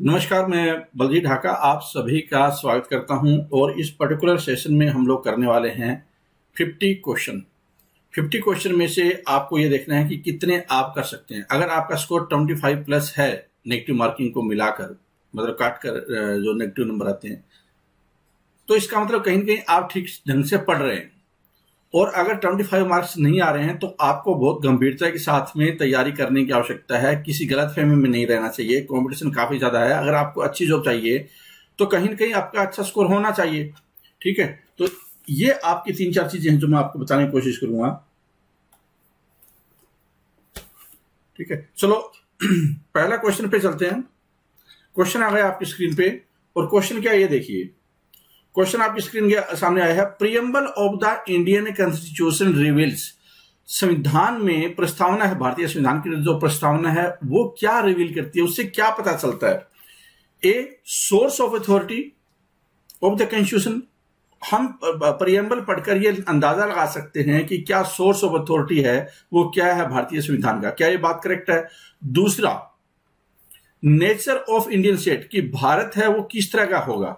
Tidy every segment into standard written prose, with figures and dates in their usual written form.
नमस्कार, मैं बलजीत ढाका आप सभी का स्वागत करता हूं और इस पर्टिकुलर सेशन में हम लोग करने वाले हैं 50 क्वेश्चन। 50 क्वेश्चन में से आपको ये देखना है कि कितने आप कर सकते हैं। अगर आपका स्कोर 25 प्लस है नेगेटिव मार्किंग को मिलाकर, मतलब काट कर जो नेगेटिव नंबर आते हैं, तो इसका मतलब कहीं ना कहीं आप ठीक ढंग से पढ़ रहे हैं। और अगर 25 मार्क्स नहीं आ रहे हैं तो आपको बहुत गंभीरता के साथ में तैयारी करने की आवश्यकता है। किसी गलतफहमी में नहीं रहना चाहिए। कंपटीशन काफी ज्यादा है। अगर आपको अच्छी जॉब चाहिए तो कहीं ना कहीं आपका अच्छा स्कोर होना चाहिए। ठीक है, तो ये आपकी 3-4 चीजें हैं जो मैं आपको बताने की कोशिश करूंगा। ठीक है, चलो पहला क्वेश्चन पे चलते हैं। क्वेश्चन आ गया आपकी स्क्रीन पे और क्वेश्चन क्या है ये देखिए। क्वेश्चन आपकी स्क्रीन के सामने आया है। Preamble of the Indian constitution reveals, संविधान में प्रस्तावना है, भारतीय संविधान की जो प्रस्तावना है वो क्या रिवील करती है, उससे क्या पता चलता है। A, source of authority of the constitution. हम प्रियम्बल पढ़कर ये अंदाजा लगा सकते हैं कि क्या सोर्स ऑफ अथॉरिटी है, वो क्या है भारतीय संविधान का। क्या ये बात करेक्ट है? दूसरा, नेचर ऑफ इंडियन स्टेट, कि भारत है वो किस तरह का होगा,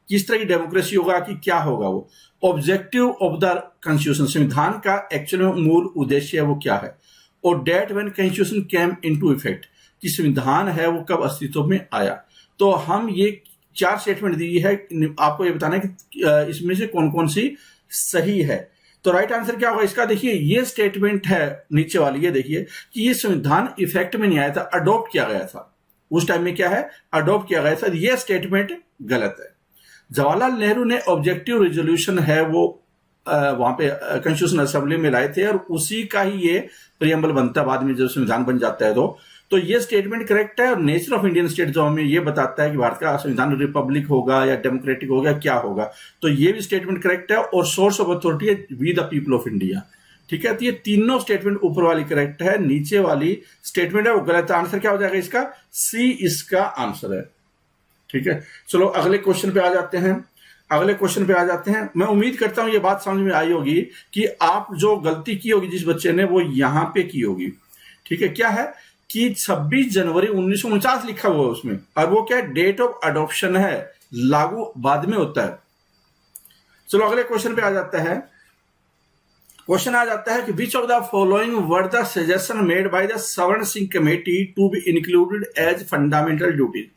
किस तरह की डेमोक्रेसी होगा, कि क्या होगा वो। ऑब्जेक्टिव ऑफ द कॉन्स्टिट्यूशन, संविधान का एक्चुअल में मूल उद्देश्य है वो क्या है। और date when constitution came into effect, कि संविधान है वो कब अस्तित्व में आया। तो हम ये 4 स्टेटमेंट दी है, आपको ये बताना है कि इसमें से कौन कौन सी सही है। तो राइट आंसर क्या होगा इसका? देखिए, ये स्टेटमेंट है नीचे वाली, ये देखिए कि ये संविधान इफेक्ट में नहीं आया था, अडॉप्ट किया गया था। उस टाइम में क्या है, अडॉप्ट किया गया था। ये स्टेटमेंट गलत है। जवाहरलाल नेहरू ने ऑब्जेक्टिव रेजोल्यूशन है वो वहां पे कॉन्स्टिट्यूशन असेंबली में लाए थे और उसी का ही ये प्रियम्बल बनता है बाद में जब संविधान बन जाता है। तो ये स्टेटमेंट करेक्ट है। और नेचर ऑफ इंडियन स्टेट जो हमें ये बताता है कि भारत का संविधान रिपब्लिक होगा या डेमोक्रेटिक होगा, क्या होगा, तो ये भी स्टेटमेंट करेक्ट है। और सोर्स ऑफ अथॉरिटी है we the people of India. ठीक है, तो ये तीनों स्टेटमेंट ऊपर वाली करेक्ट है, नीचे वाली स्टेटमेंट है वो गलत है। आंसर क्या हो जाएगा इसका? सी इसका आंसर है। ठीक है, चलो अगले क्वेश्चन पे आ जाते हैं। मैं उम्मीद करता हूं ये बात समझ में आई होगी कि आप जो गलती की होगी जिस बच्चे ने, वो यहां पे की होगी। ठीक है, क्या है कि 26 जनवरी 1949 लिखा हुआ है उसमें, और वो क्या है, डेट ऑफ अडॉप्शन है, लागू बाद में होता है। चलो अगले क्वेश्चन पे आ जाता है। क्वेश्चन आ जाता है कि which of the following were the suggestion made by the Swaran Singh committee to be included as fundamental duties.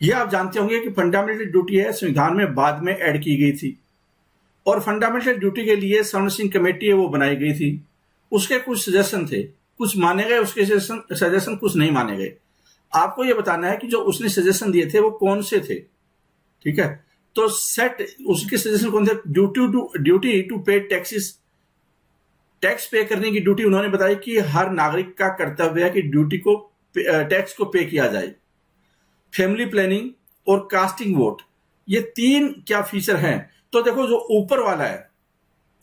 ये आप जानते होंगे कि फंडामेंटल ड्यूटी है संविधान में बाद में ऐड की गई थी, और फंडामेंटल ड्यूटी के लिए स्वर्ण सिंह कमेटी है वो बनाई गई थी। उसके कुछ सजेशन थे, कुछ माने गए उसके सजेशन, कुछ नहीं माने गए। आपको ये बताना है कि जो उसने सजेशन दिए थे वो कौन से थे। ठीक है, तो सेट उसके सजेशन कौन थे? ड्यूटी टू पे टैक्सेस, टैक्स पे करने की ड्यूटी उन्होंने बताई कि हर नागरिक का कर्तव्य है कि ड्यूटी को, टैक्स को पे किया जाए। फैमिली प्लानिंग और कास्टिंग वोट, ये 3 क्या फीचर हैं। तो देखो जो ऊपर वाला है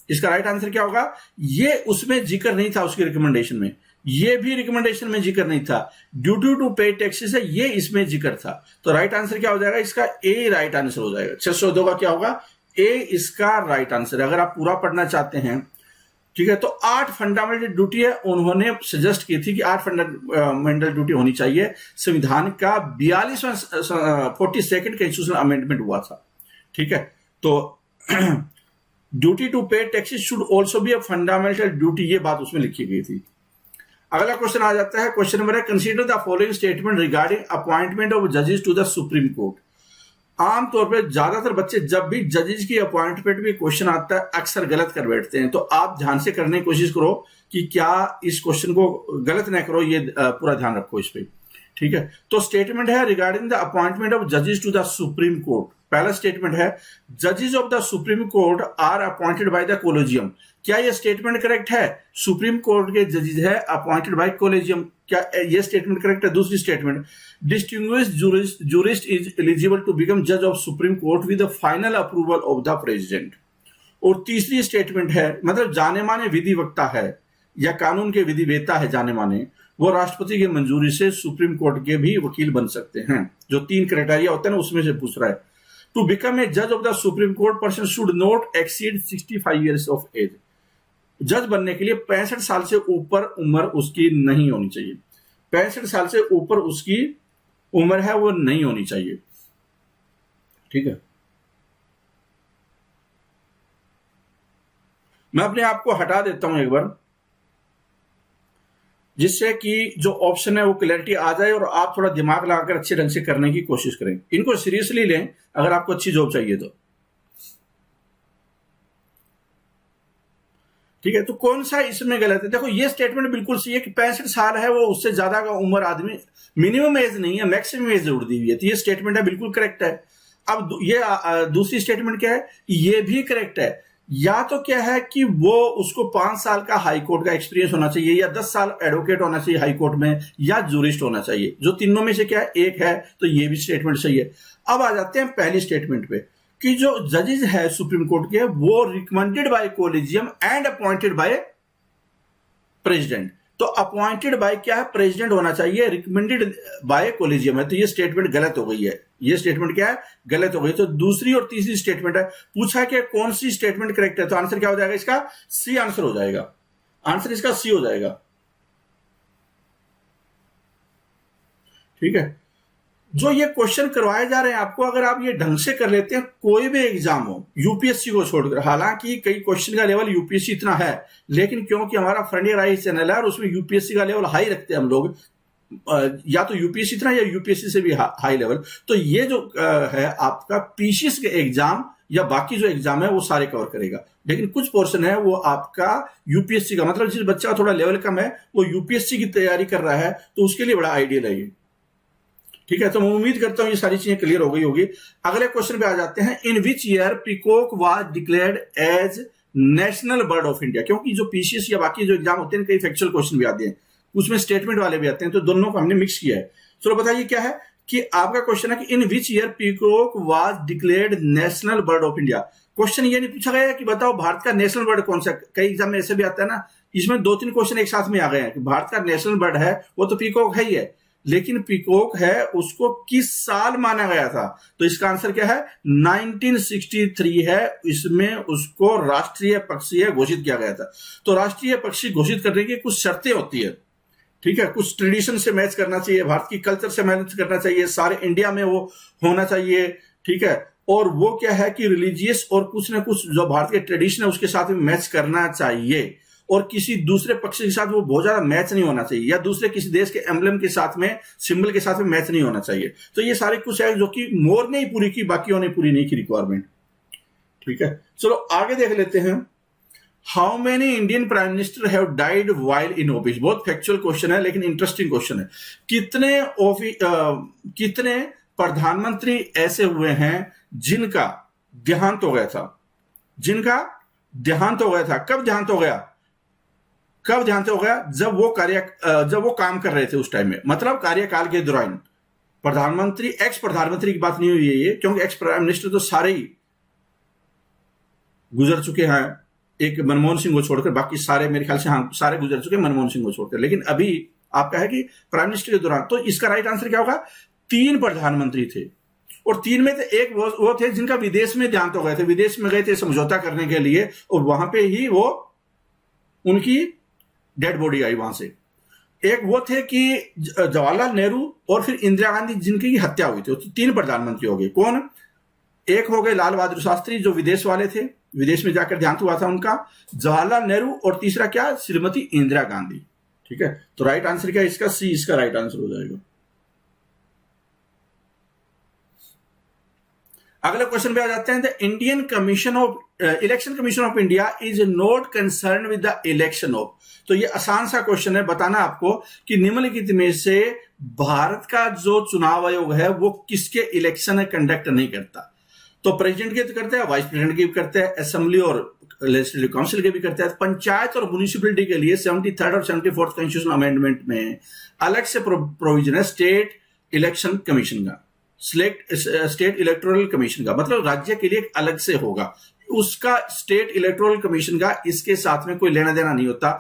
इसका राइट आंसर क्या होगा? ये उसमें जिक्र नहीं था उसकी रिकमेंडेशन में, ये भी रिकमेंडेशन में जिक्र नहीं था। ड्यूटी टू पे टैक्सेस है, ये इसमें जिक्र था। तो राइट आंसर क्या हो जाएगा इसका? ए राइट आंसर हो जाएगा। 602 का क्या होगा? ए इसका राइट आंसर है। अगर आप पूरा पढ़ना चाहते हैं, ठीक है, तो 8 फंडामेंटल ड्यूटी है, उन्होंने सजेस्ट की थी कि 8 फंडामेंटल ड्यूटी होनी चाहिए। संविधान का 42वां 42nd कॉन्स्टिट्यूशनल अमेंडमेंट हुआ था। ठीक है, तो ड्यूटी टू पे taxes should also be a fundamental duty, ये बात उसमें लिखी गई थी। अगला क्वेश्चन आ जाता है। क्वेश्चन नंबर है, consider the following statement regarding appointment of जजेस टू द सुप्रीम कोर्ट। आमतौर पे ज्यादातर बच्चे जब भी जजेस की अपॉइंटमेंट में क्वेश्चन आता है अक्सर गलत कर बैठते हैं। तो आप ध्यान से करने की कोशिश करो कि क्या इस क्वेश्चन को गलत ना करो, ये पूरा ध्यान रखो इस पे। ठीक है, तो स्टेटमेंट है रिगार्डिंग द अपॉइंटमेंट ऑफ जजेस टू द सुप्रीम कोर्ट। पहला स्टेटमेंट है, जजेस of the supreme court are appointed by the collegium. क्या यह स्टेटमेंट करेक्ट है? सुप्रीम कोर्ट के जजेस है अपॉइंटेड बाय कोलेजियम, क्या यह स्टेटमेंट करेक्ट है? दूसरी statement, distinguished jurist is eligible to become जज of supreme court with the final approval of the president. और तीसरी स्टेटमेंट है, मतलब जाने माने विधिवक्ता है या कानून के विधिवेता है जाने माने, वो राष्ट्रपति की मंजूरी से सुप्रीम कोर्ट के भी वकील बन सकते हैं। जो 3 क्राइटेरिया होते हैं ना, उसमें से पूछ रहा है। टू बिकम ए जज of the supreme court, person should not exceed 65 years of age. जज बनने के लिए 65 साल से ऊपर उम्र उसकी नहीं होनी चाहिए। 65 साल से ऊपर उसकी उम्र है वो नहीं होनी चाहिए। ठीक है, मैं अपने आप को हटा देता हूं एक बार, जिससे कि जो ऑप्शन है वो क्लैरिटी आ जाए और आप थोड़ा दिमाग लगाकर अच्छे ढंग से करने की कोशिश करें। इनको सीरियसली लें अगर आपको अच्छी जॉब चाहिए तो। ठीक है, तो कौन सा इसमें गलत है? देखो ये स्टेटमेंट बिल्कुल सही है कि 65 साल है वो उससे ज्यादा का उम्र आदमी, मिनिमम एज नहीं है, मैक्सिमम एज जोड़ दी हुई है, तो ये स्टेटमेंट है बिल्कुल करेक्ट है। अब ये दूसरी स्टेटमेंट क्या है, ये भी करेक्ट है। या तो क्या है कि वो उसको 5 साल का हाई कोर्ट का एक्सपीरियंस होना चाहिए, या 10 साल एडवोकेट होना चाहिए हाई कोर्ट में, या जूरिस्ट होना चाहिए। जो तीनों में से क्या है, एक है, तो ये भी स्टेटमेंट सही है। अब आ जाते हैं पहली स्टेटमेंट पे कि जो जजेस है सुप्रीम कोर्ट के वो recommended by collegium and appointed by president. तो अपॉइंटेड बाय क्या है, प्रेसिडेंट होना चाहिए, रिकमेंडेड बाय कोलिजियम है, तो ये स्टेटमेंट गलत हो गई है। ये स्टेटमेंट क्या है, गलत हो गई। तो दूसरी और तीसरी स्टेटमेंट है, पूछा कि कौन सी स्टेटमेंट करेक्ट है, तो आंसर क्या हो जाएगा इसका, सी आंसर हो जाएगा। आंसर इसका सी हो जाएगा। ठीक है, जो ये क्वेश्चन करवाए जा रहे हैं आपको, अगर आप ये ढंग से कर लेते हैं, कोई भी एग्जाम हो यूपीएससी को छोड़कर, हालांकि कई क्वेश्चन का लेवल यूपीएससी इतना है, लेकिन क्योंकि हमारा फ्रंटियर आई चैनल है और उसमें यूपीएससी का लेवल हाई रखते हैं हम लोग, या तो यूपीएससी इतना या यूपीएससी से भी हाई लेवल, तो ये जो है आपका पीसीएस के एग्जाम या बाकी जो एग्जाम है वो सारे कवर करेगा। लेकिन कुछ पोर्शन है वो आपका यूपीएससी का, मतलब जिस बच्चा थोड़ा लेवल कम है वो यूपीएससी की तैयारी कर रहा है, तो उसके लिए बड़ा आइडियल है ये। ठीक है, तो मैं उम्मीद करता हूं ये सारी चीजें क्लियर हो गई होगी। अगले क्वेश्चन पे आ जाते हैं, in which year peacock was declared as national bird of India. क्योंकि जो पीसीएस या बाकी जो एग्जाम होते हैं कई फैक्चुअल क्वेश्चन भी आते हैं, उसमें स्टेटमेंट वाले भी आते हैं, तो दोनों को हमने मिक्स किया है। चलो बताइए क्या है कि आपका क्वेश्चन है कि in which year peacock was declared national bird of India. Question ये नहीं पूछा गया कि बताओ भारत का नेशनल बर्ड कौन सा। कई एग्जाम में ऐसे भी आता है ना, इसमें 2-3 क्वेश्चन एक साथ में आ गए हैं कि भारत का नेशनल बर्ड है वो तो पीकॉक है ही है, लेकिन पीकॉक है उसको किस साल माना गया था। तो इसका आंसर क्या है, 1963 है, इसमें उसको राष्ट्रीय पक्षी घोषित किया गया था। तो राष्ट्रीय पक्षी घोषित करने की कुछ शर्तें होती है। ठीक है, कुछ ट्रेडिशन से मैच करना चाहिए, भारत की कल्चर से मैच करना चाहिए, सारे इंडिया में वो होना चाहिए। ठीक है, और वो क्या है कि रिलीजियस और कुछ ना कुछ जो भारत के ट्रेडिशन है उसके साथ में मैच करना चाहिए, और किसी दूसरे पक्ष के साथ वो बहुत ज्यादा मैच नहीं होना चाहिए, या दूसरे किसी देश के एम्बलम के साथ में, सिंबल के साथ में मैच नहीं होना चाहिए। तो ये सारे कुछ है जो कि मोर ने ही पूरी की, बाकियों ने पूरी नहीं की रिक्वायरमेंट। ठीक है, चलो आगे देख लेते हैं। How many Indian prime minister have died while in office. बहुत फैक्चुअल क्वेश्चन है लेकिन इंटरेस्टिंग क्वेश्चन है। कितने प्रधानमंत्री ऐसे हुए हैं जिनका देहांत हो गया था, जिनका देहांत हो गया था। कब देहांत हो गया, कब देहांत हो गया, जब वो काम कर रहे थे उस टाइम में, मतलब कार्यकाल के दौरान। प्रधानमंत्री, एक्स प्रधानमंत्री की बात नहीं हुई है ये, क्योंकि एक्स प्राइम मिनिस्टर तो सारे ही गुजर चुके हैं, एक मनमोहन सिंह को छोड़कर, बाकी सारे मेरे ख्याल से हाँ सारे गुजर चुके हैं मनमोहन सिंह को छोड़कर। लेकिन अभी आपका है कि प्राइम मिनिस्टर के दौरान, तो इसका राइट आंसर क्या होगा, 3 प्रधानमंत्री थे, और 3 में से एक वो थे जिनका विदेश में देहांत हो गए थे, विदेश में गए थे समझौता करने के लिए, और वहां पे ही वो उनकी डेड बॉडी आई वहां से। एक वो थे कि जवाहरलाल नेहरू, और फिर इंदिरा गांधी जिनकी हत्या हुई थी। तो 3 प्रधानमंत्री हो गए। कौन, एक हो गए लाल बहादुर शास्त्री जो विदेश वाले थे, विदेश में जाकर देहांत हुआ था उनका, जवाहरलाल नेहरू, और तीसरा क्या, श्रीमती इंदिरा गांधी। ठीक है, तो राइट आंसर क्या है इसका, सी इसका राइट आंसर हो जाएगा। अगले क्वेश्चन पे आ जाते हैं। The Indian commission of election commission of India is not concern with the election of. तो ये आसान सा क्वेश्चन है, बताना आपको कि निम्नलिखित में से भारत का जो चुनाव आयोग है वो किसके इलेक्शन कंडक्ट नहीं करता। तो प्रेसिडेंट के तो करते हैं, वाइस प्रेसिडेंट के भी करते हैं, असेंबली और लेजिस्लेटिव काउंसिल के भी करते हैं। पंचायत और म्युनिसिपलिटी के लिए 73rd और 74th कॉन्स्टिट्यूशनल अमेंडमेंट में अलग से प्रोविजन है स्टेट इलेक्शन कमीशन का, स्टेट इलेक्टोरल कमीशन का, मतलब राज्य के लिए अलग से होगा उसका। स्टेट इलेक्टोरल कमीशन का इसके साथ में कोई लेना देना नहीं होता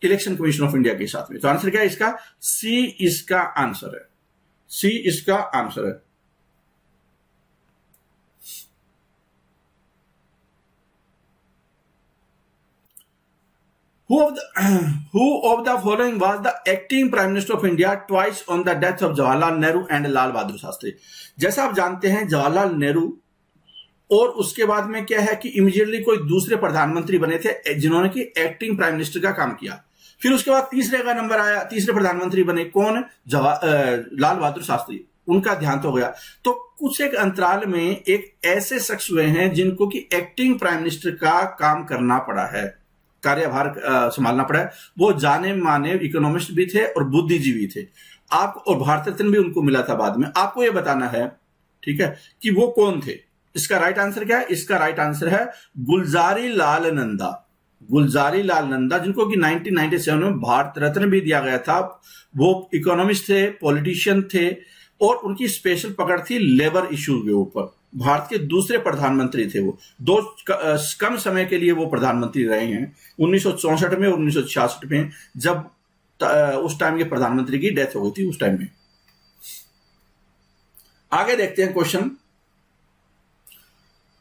इलेक्शन कमीशन ऑफ इंडिया के साथ में। तो आंसर क्या है इसका, सी इसका आंसर है, सी इसका आंसर है। who of the following was the acting prime minister of India twice on the death of Jawaharlal Nehru and Lal Bahadur Shastri? जैसा आप जानते हैं जवाहरलाल नेहरू और उसके बाद में क्या है कि इमीडिएटली कोई दूसरे प्रधानमंत्री बने थे जिन्होंने कि एक्टिंग प्राइम मिनिस्टर का काम किया। फिर उसके बाद तीसरे का नंबर आया, तीसरे प्रधानमंत्री बने कौन? लाल बहादुर शास्त्री, उनका देहांत हो गया। तो कुछ एक अंतराल में एक ऐसे शख्स हुए हैं जिनको कि एक्टिंग प्राइम मिनिस्टर का काम करना पड़ा है, कार्यभार संभालना पड़ा है। वो जाने माने इकोनॉमिस्ट भी थे और बुद्धिजीवी थे। आप और भारत रत्न भी उनको मिला था बाद में। आपको ये बताना है, ठीक है, कि वो कौन थे। इसका राइट आंसर क्या है? इसका राइट आंसर है गुलजारी लाल नंदा। गुलजारी लाल नंदा, जिनको कि 1997 में भारत रत्न भी दिया गया था। वो इकोनॉमिस्ट थे, पॉलिटिशियन थे और उनकी स्पेशल पकड़ थी लेबर इशू के ऊपर। भारत के दूसरे प्रधानमंत्री थे वो। दो कम समय के लिए वो प्रधानमंत्री रहे हैं, 1964 में और 1966 में, जब उस टाइम के प्रधानमंत्री की डेथ हो गई थी उस टाइम में। आगे देखते हैं question.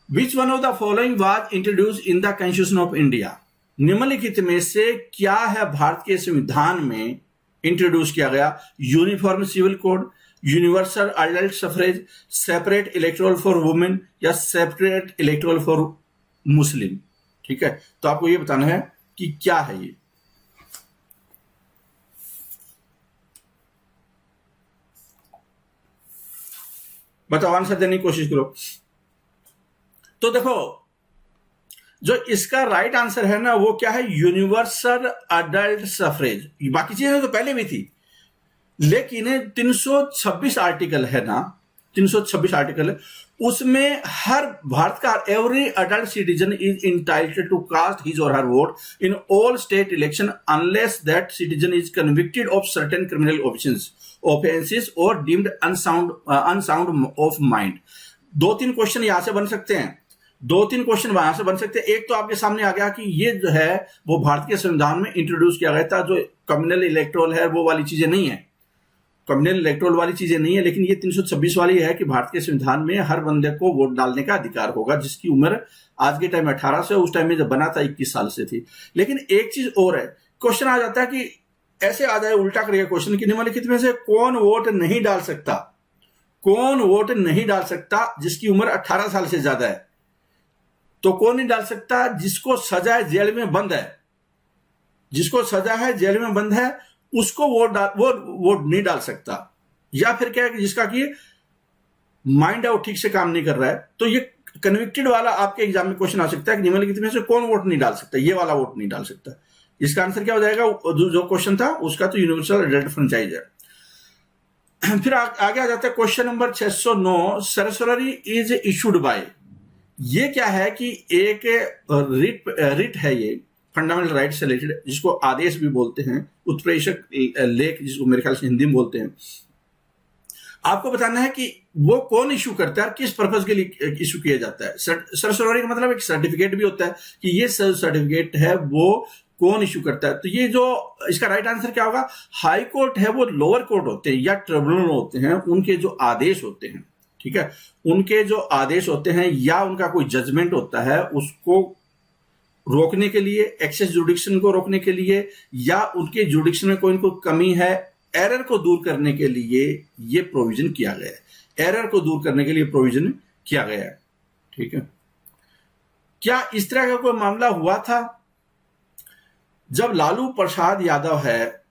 Which one of the following was introduced in the constitution of India? निम्नलिखित में से क्या है भारत के संविधान में इंट्रोड्यूस किया गया? Uniform civil code, universal adult suffrage, separate electoral for women या सेपरेट इलेक्टोरल फॉर मुस्लिम? ठीक है, तो आपको ये बताना है कि क्या है ये। बताओ, आंसर देने की कोशिश करो। तो देखो, जो इसका राइट आंसर है ना वो क्या है? Universal adult suffrage. बाकी चीजें तो पहले भी थी, लेकिन 326 आर्टिकल है ना, 326 आर्टिकल है, उसमें हर भारत का every adult citizen is entitled to cast his or her vote in all state election unless that citizen is convicted of certain criminal offences or deemed unsound of mind. 2-3 question यहां से बन सकते हैं, 2-3 question वहां से बन सकते हैं। एक तो आपके सामने आ गया कि ये जो है वो भारत के संविधान में इंट्रोड्यूस किया गया था, जो कम्युनल इलेक्टोरल है वो वाली चीजें नहीं है, कम्युनल इलेक्टोरल वाली चीजें नहीं है, लेकिन ये 326 वाली है कि भारत के संविधान में हर बंदे को वोट डालने का अधिकार होगा, जिसकी उम्र आज के टाइम 18 से, उस टाइम में जब बना था 21 साल से थी। लेकिन एक चीज और है, क्वेश्चन आ जाता है कि ऐसे आ जाए उल्टा करिए क्वेश्चन कि निम्नलिखित में से कौन वोट नहीं डाल सकता? कौन वोट नहीं डाल सकता जिसकी उम्र 18 साल से ज्यादा है? तो कौन नहीं डाल सकता? जिसको सजा है, जेल में बंद है, जिसको सजा है, जेल में बंद है, उसको वोट नहीं डाल सकता। या फिर क्या है कि जिसका कि माइंड है वो ठीक से काम नहीं कर रहा है। तो ये कन्विक्टेड वाला आपके एग्जाम में क्वेश्चन आ सकता है कि निम्नलिखित में से कौन वोट नहीं डाल सकता? ये वाला वोट नहीं डाल सकता। इसका आंसर क्या हो जाएगा? जो क्वेश्चन था उसका तो यूनिवर्सल अडल्ट फ्रेंचाइज है। फिर आगे आ जाता है question number 609, cursory is issued by. ये क्या है कि एक रिट है, ये फंडामेंटल राइट से रिलेटेड, जिसको आदेश भी बोलते हैं, उत्प्रेषक लेख जिसको मेरे ख्याल से हिंदी में बोलते हैं। आपको बताना है कि वो कौन इशू करता है और किस पर्पज के लिए इशू किया जाता है। सर्सरी का मतलब एक सर्टिफिकेट भी होता है कि ये सर्टिफिकेट है वो कौन इशू करता है। तो ये जो इसका राइट आंसर क्या होगा? हाई कोर्ट है वो लोअर कोर्ट होते हैं या ट्रिब्यूनल होते हैं, उनके जो आदेश होते हैं, ठीक है, उनके जो आदेश होते हैं या उनका कोई जजमेंट होता है, उसको रोकने के लिए, एक्सेस जुडिक्शन को रोकने के लिए, या उनके जुडिक्शन में कोई कमी है, एरर को दूर करने के लिए ये प्रोविजन किया गया है। एरर को दूर करने के लिए प्रोविजन किया गया है, ठीक है। क्या इस तरह का कोई मामला हुआ था? जब लालू प्रसाद यादव है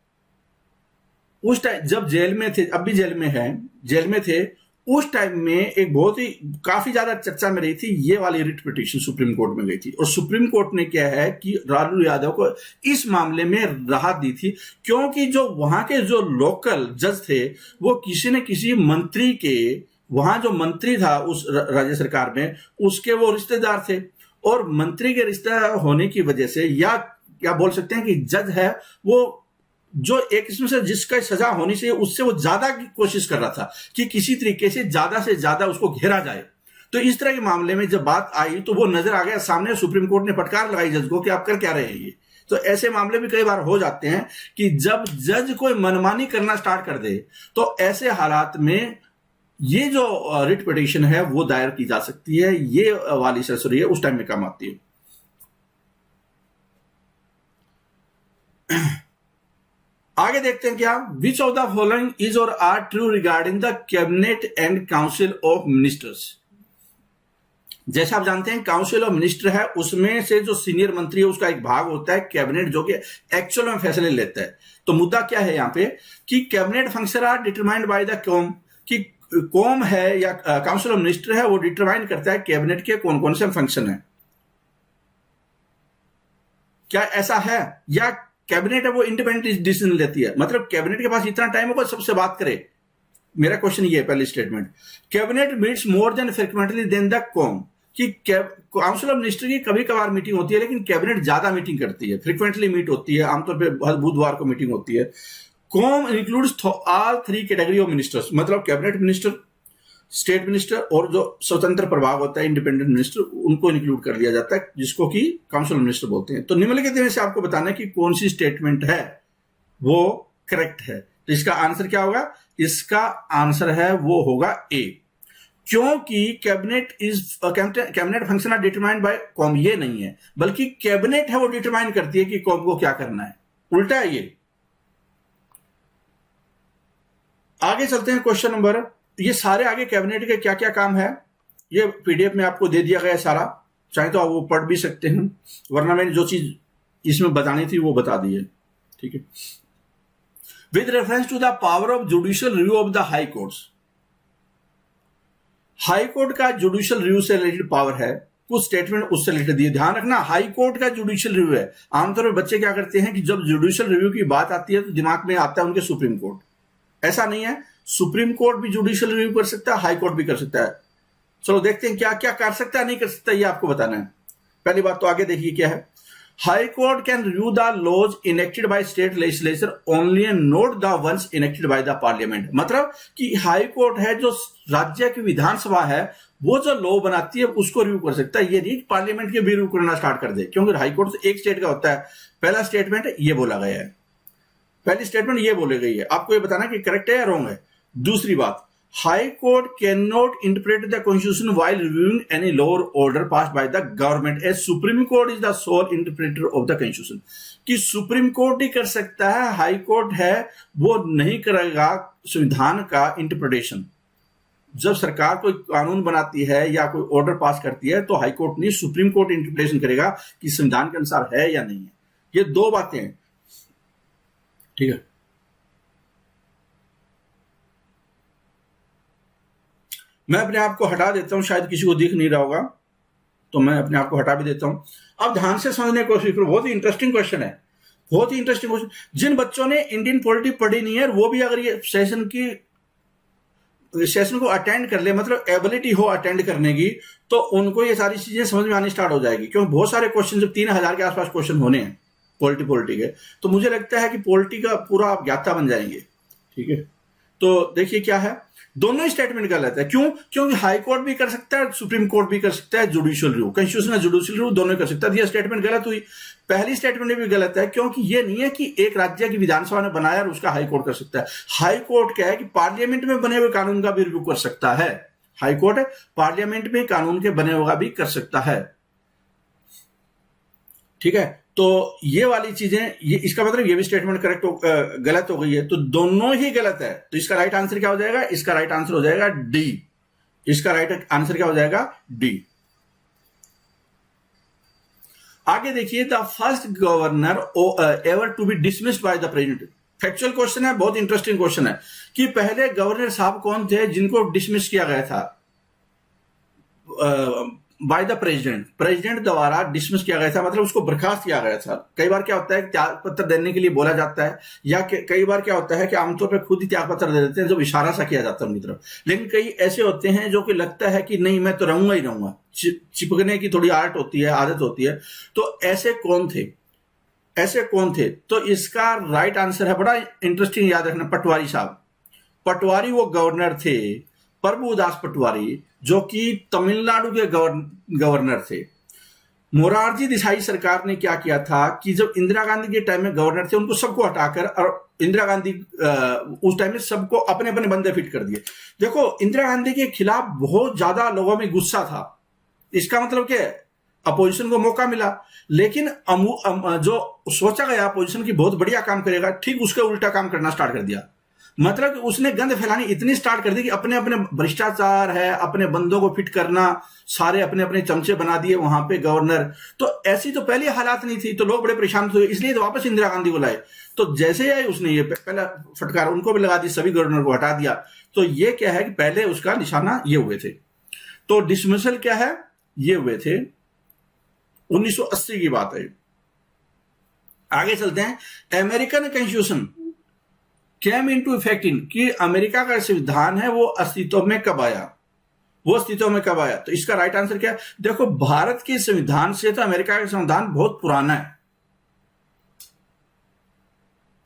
उस टाइम जब जेल में थे, अब भी जेल में है, जेल में थे, उस टाइम में एक बहुत ही काफी ज्यादा चर्चा में रही थी, ये वाली रिट पिटीशन सुप्रीम कोर्ट में गई थी और सुप्रीम कोर्ट ने क्या है कि लालू यादव को इस मामले में राहत दी थी, क्योंकि जो वहां के जो लोकल जज थे वो किसी न किसी मंत्री के, वहां जो मंत्री था उस राज्य सरकार में, उसके वो रिश्तेदार थे और मंत्री के रिश्तेदार होने की वजह से, या क्या बोल सकते हैं कि जज है वो जो एक किस्म से जिसका सजा होनी चाहिए उससे वो ज्यादा की कोशिश कर रहा था कि किसी तरीके से ज्यादा उसको घेरा जाए। तो इस तरह के मामले में जब बात आई तो वो नजर आ गया सामने, सुप्रीम कोर्ट ने फटकार लगाई जज को कि आप कर क्या रहे हैं ये। तो ऐसे मामले भी कई बार हो जाते हैं कि जब जज कोई मनमानी करना स्टार्ट कर दे तो ऐसे हालात में ये जो रिट पिटीशन है वो दायर की जा सकती है। ये वाली सर्सरी है उस टाइम में काम आती है। आगे देखते हैं क्या, which of the following is or are true regarding the cabinet and council of ministers. जैसा आप जानते हैं काउंसिल ऑफ मिनिस्टर है, उसमें से जो सीनियर मंत्री है उसका एक भाग होता है कैबिनेट, जो कि एक्चुअल में फैसले लेता है। तो मुद्दा क्या है यहां पे कि cabinet function are determined by the com, कि कॉम है या काउंसिल ऑफ मिनिस्टर है वो डिटरमाइन करता है कैबिनेट के कौन कौन से फंक्शन है। क्या ऐसा है, या कैबिनेट है वो इंडिपेंडेंट डिसीजन लेती है, मतलब कैबिनेट के पास इतना टाइम होगा सबसे बात करे। मेरा क्वेश्चन ये है, पहली statement, cabinet meets more then frequently then the com, कि काउंसिल ऑफ मिनिस्टर की कभी कभार मीटिंग होती है लेकिन कैबिनेट ज्यादा मीटिंग करती है, फ्रिक्वेंटली मीट होती है, आमतौर पर बुधवार को मीटिंग होती है। Com includes all three category of ministers, मतलब कैबिनेट मिनिस्टर, स्टेट मिनिस्टर और जो स्वतंत्र प्रभाग होता है इंडिपेंडेंट मिनिस्टर, उनको इंक्लूड कर लिया जाता है, जिसको कि काउंसिल मिनिस्टर बोलते हैं। तो निम्नलिखित में से आपको बताना है कि कौन सी स्टेटमेंट है वो करेक्ट है। तो इसका आंसर क्या होगा, इसका आंसर है वो होगा ए, क्योंकि cabinet function are determined by com, ये नहीं है, बल्कि कैबिनेट है वो डिटरमाइन करती है कि कॉम को क्या करना है, उल्टा है ये। आगे चलते हैं क्वेश्चन नंबर, ये सारे आगे कैबिनेट के क्या क्या काम है ये पीडीएफ में आपको दे दिया गया है सारा, चाहे तो आप वो पढ़ भी सकते हैं, वरना मैंने जो चीज इसमें बतानी थी वो बता दी है। ठीक है, with reference to the power of judicial review of the high courts, high court का जुडिशियल रिव्यू से रिलेटेड पावर है, कुछ स्टेटमेंट उससे रिलेटेड दिए। ध्यान रखना, हाई कोर्ट का जुडिशियल रिव्यू है। आमतौर पर बच्चे क्या करते हैं कि जब जुडिशियल रिव्यू की बात आती है तो दिमाग में आता है उनके सुप्रीम कोर्ट, ऐसा नहीं है, सुप्रीम कोर्ट भी जुडिशियल रिव्यू कर सकता है, हाई कोर्ट भी कर सकता है। चलो देखते हैं क्या क्या कर सकता है, नहीं कर सकता, ये आपको बताना है। पहली बात तो आगे देखिए क्या है, high court can review the laws enacted by state legislature only and not the ones enacted by the parliament, मतलब कि हाई कोर्ट है जो राज्य की विधानसभा है वो जो लॉ बनाती है उसको रिव्यू कर सकता है, ये नहीं पार्लियामेंट के भी रिव्यू करना स्टार्ट कर दे, क्योंकि हाई कोर्ट तो एक स्टेट का होता है। पहला स्टेटमेंट ये बोला गया है, पहली स्टेटमेंट ये बोली गई है, आपको ये बताना कि करेक्ट है या रॉन्ग है। दूसरी बात, high court can not interpret the constitution while reviewing any law order passed by the government, as supreme court is the sole interpreter of the constitution, कि सुप्रीम कोर्ट ही कर सकता है, हाई कोर्ट है वो नहीं करेगा संविधान का इंटरप्रिटेशन। जब सरकार कोई कानून बनाती है या कोई ऑर्डर पास करती है तो हाई कोर्ट नहीं, सुप्रीम कोर्ट इंटरप्रिटेशन करेगा कि संविधान के अनुसार है या नहीं है। ये दो बातें हैं, ठीक है। मैं अपने आप को हटा देता हूं, शायद किसी को दिख नहीं रहा होगा तो मैं अपने आप को हटा भी देता हूं। अब ध्यान से समझने की कोशिश करो, बहुत ही इंटरेस्टिंग क्वेश्चन है, बहुत ही इंटरेस्टिंग क्वेश्चन। जिन बच्चों ने इंडियन पॉलिटी पढ़ी नहीं है वो भी अगर ये सेशन को अटेंड कर ले, मतलब एबिलिटी हो अटेंड करने की, तो उनको ये सारी चीजें समझ में आनी स्टार्ट हो जाएगी, क्योंकि बहुत सारे क्वेश्चन, जब 3000 के आसपास क्वेश्चन होने हैं पॉलिटी के, तो मुझे लगता है कि पॉलिटी का पूरा आप ज्ञाता बन जाएंगे। ठीक है, तो देखिए क्या है, दोनों ही स्टेटमेंट गलत है। क्यों? क्योंकि हाई कोर्ट भी कर सकता है, सुप्रीम कोर्ट भी कर सकता है judicial review, constitutional judicial review दोनों कर सकता है। ये स्टेटमेंट गलत हुई। पहली स्टेटमेंट भी गलत है, क्योंकि ये नहीं है कि एक राज्य की विधानसभा ने बनाया और उसका हाई कोर्ट कर सकता है। हाई कोर्ट क्या है कि पार्लियामेंट में बने हुए कानून का भी रिव्यू कर सकता है। हाई कोर्ट है पार्लियामेंट में कानून के बने हुआ भी कर सकता है। ठीक है, तो ये वाली चीजें, ये इसका मतलब ये भी स्टेटमेंट गलत हो गई है, तो दोनों ही गलत है। तो इसका राइट आंसर क्या हो जाएगा? इसका राइट आंसर हो जाएगा डी। इसका राइट आंसर क्या हो जाएगा? डी। आगे देखिए, the first governor ever to be dismissed by the president. Factual question है, बहुत इंटरेस्टिंग क्वेश्चन है कि पहले गवर्नर साहब कौन थे जिनको डिसमिस किया गया था बाय द प्रेसिडेंट द्वारा डिसमिस किया गया था, मतलब उसको बर्खास्त किया गया था। कई बार क्या होता है, त्याग पत्र देने के लिए बोला जाता है, या कई बार क्या होता है कि आमतौर पर खुद ही त्याग पत्र दे देते हैं जब इशारा सा किया जाता है उनकी तरफ। लेकिन कई ऐसे होते हैं जो कि लगता है कि नहीं मैं तो रहूंगा ही रहूंगा, चिपकने की थोड़ी आर्ट होती है, आदत होती है। तो ऐसे कौन थे? तो इसका राइट आंसर है, बड़ा इंटरेस्टिंग, याद रखना, पटवारी साहब। पटवारी वो गवर्नर थे, प्रभुदास पटवारी, जो कि तमिलनाडु के गवर्नर थे। मोरारजी देसाई सरकार ने क्या किया था कि जब इंदिरा गांधी के टाइम में गवर्नर थे उनको सबको हटाकर, और इंदिरा गांधी उस टाइम में सबको अपने अपने बंदे फिट कर दिए। देखो, इंदिरा गांधी के खिलाफ बहुत ज्यादा लोगों में गुस्सा था। इसका मतलब क्या है? अपोजिशन को मौका मिला, लेकिन जो सोचा गया अपोजिशन की बहुत बढ़िया काम करेगा, ठीक उसके उल्टा काम करना स्टार्ट कर दिया। मतलब कि उसने गंद फैलानी इतनी स्टार्ट कर दी कि अपने अपने भ्रष्टाचार है, अपने बंदों को फिट करना, सारे अपने अपने चमचे बना दिए वहां पे गवर्नर। तो ऐसी तो पहली हालात नहीं थी, तो लोग बड़े परेशान हुए, इसलिए तो वापस इंदिरा गांधी को लाए। तो जैसे ही उसने ये पहला फटकार उनको भी लगा दी, सभी गवर्नर को हटा दिया। तो ये क्या है कि पहले उसका निशाना ये हुए थे। तो डिसमिसल क्या है, ये हुए थे 1980 की बात है। आगे चलते हैं। American constitution came into effect in, कि अमेरिका का संविधान है वो अस्तित्व में कब आया, वो अस्तित्व में कब आया। तो इसका राइट आंसर क्या है, देखो भारत के संविधान से तो अमेरिका का संविधान बहुत पुराना है।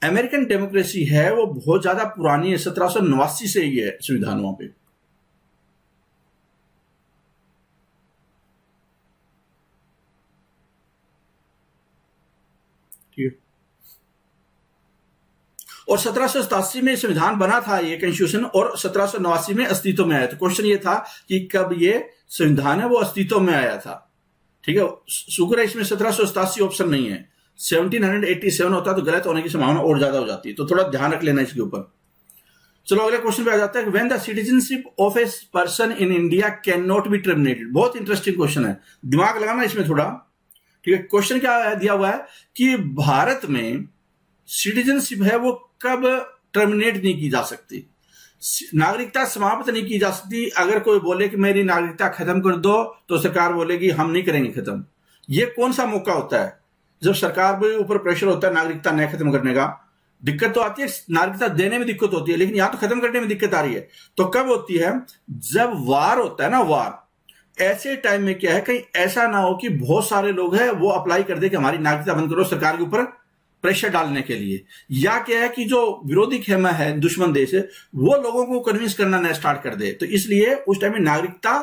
अमेरिकन डेमोक्रेसी है वो बहुत ज्यादा पुरानी है, 1789 से ही है संविधान वहां पे। ठीक है, और 1787 में संविधान बना था ये कॉन्स्टिट्यूशन, और 1789 में अस्तित्व में आया। तो क्वेश्चन ये था कि कब ये संविधान है वो अस्तित्व में आया था। ठीक है, शुक्र है इसमें 1787 ऑप्शन नहीं है, 1787 होता तो गलत होने की संभावना और ज्यादा हो जाती है। तो थोड़ा ध्यान रख लेना इसके ऊपर। चलो अगले क्वेश्चन पे आ जाता है। When the citizenship of a person in India can not be terminated. बहुत इंटरेस्टिंग क्वेश्चन है, दिमाग लगाना इसमें थोड़ा। ठीक है, क्वेश्चन क्या दिया हुआ है कि भारत में सिटीजनशिप है वो कब टर्मिनेट नहीं की जा सकती, नागरिकता समाप्त नहीं की जा सकती। अगर कोई बोले कि मेरी नागरिकता खत्म कर दो, तो सरकार बोलेगी हम नहीं करेंगे खत्म। ये कौन सा मौका होता है जब सरकार के ऊपर प्रेशर होता है नागरिकता नहीं खत्म करने का। दिक्कत तो आती है, नागरिकता देने में दिक्कत होती है, लेकिन यहां तो खत्म करने में दिक्कत आ रही है। तो कब होती है, जब वार होता है ना, वार। ऐसे टाइम में क्या है, कहीं ऐसा ना हो कि बहुत सारे लोग हैं वो अप्लाई कर दे कि हमारी नागरिकता बंद करो, सरकार के ऊपर प्रेशर डालने के लिए। या क्या है कि जो विरोधी खेमा है, दुश्मन देश है, वो लोगों को कन्विंस करना न स्टार्ट कर दे। तो इसलिए उस टाइम में नागरिकता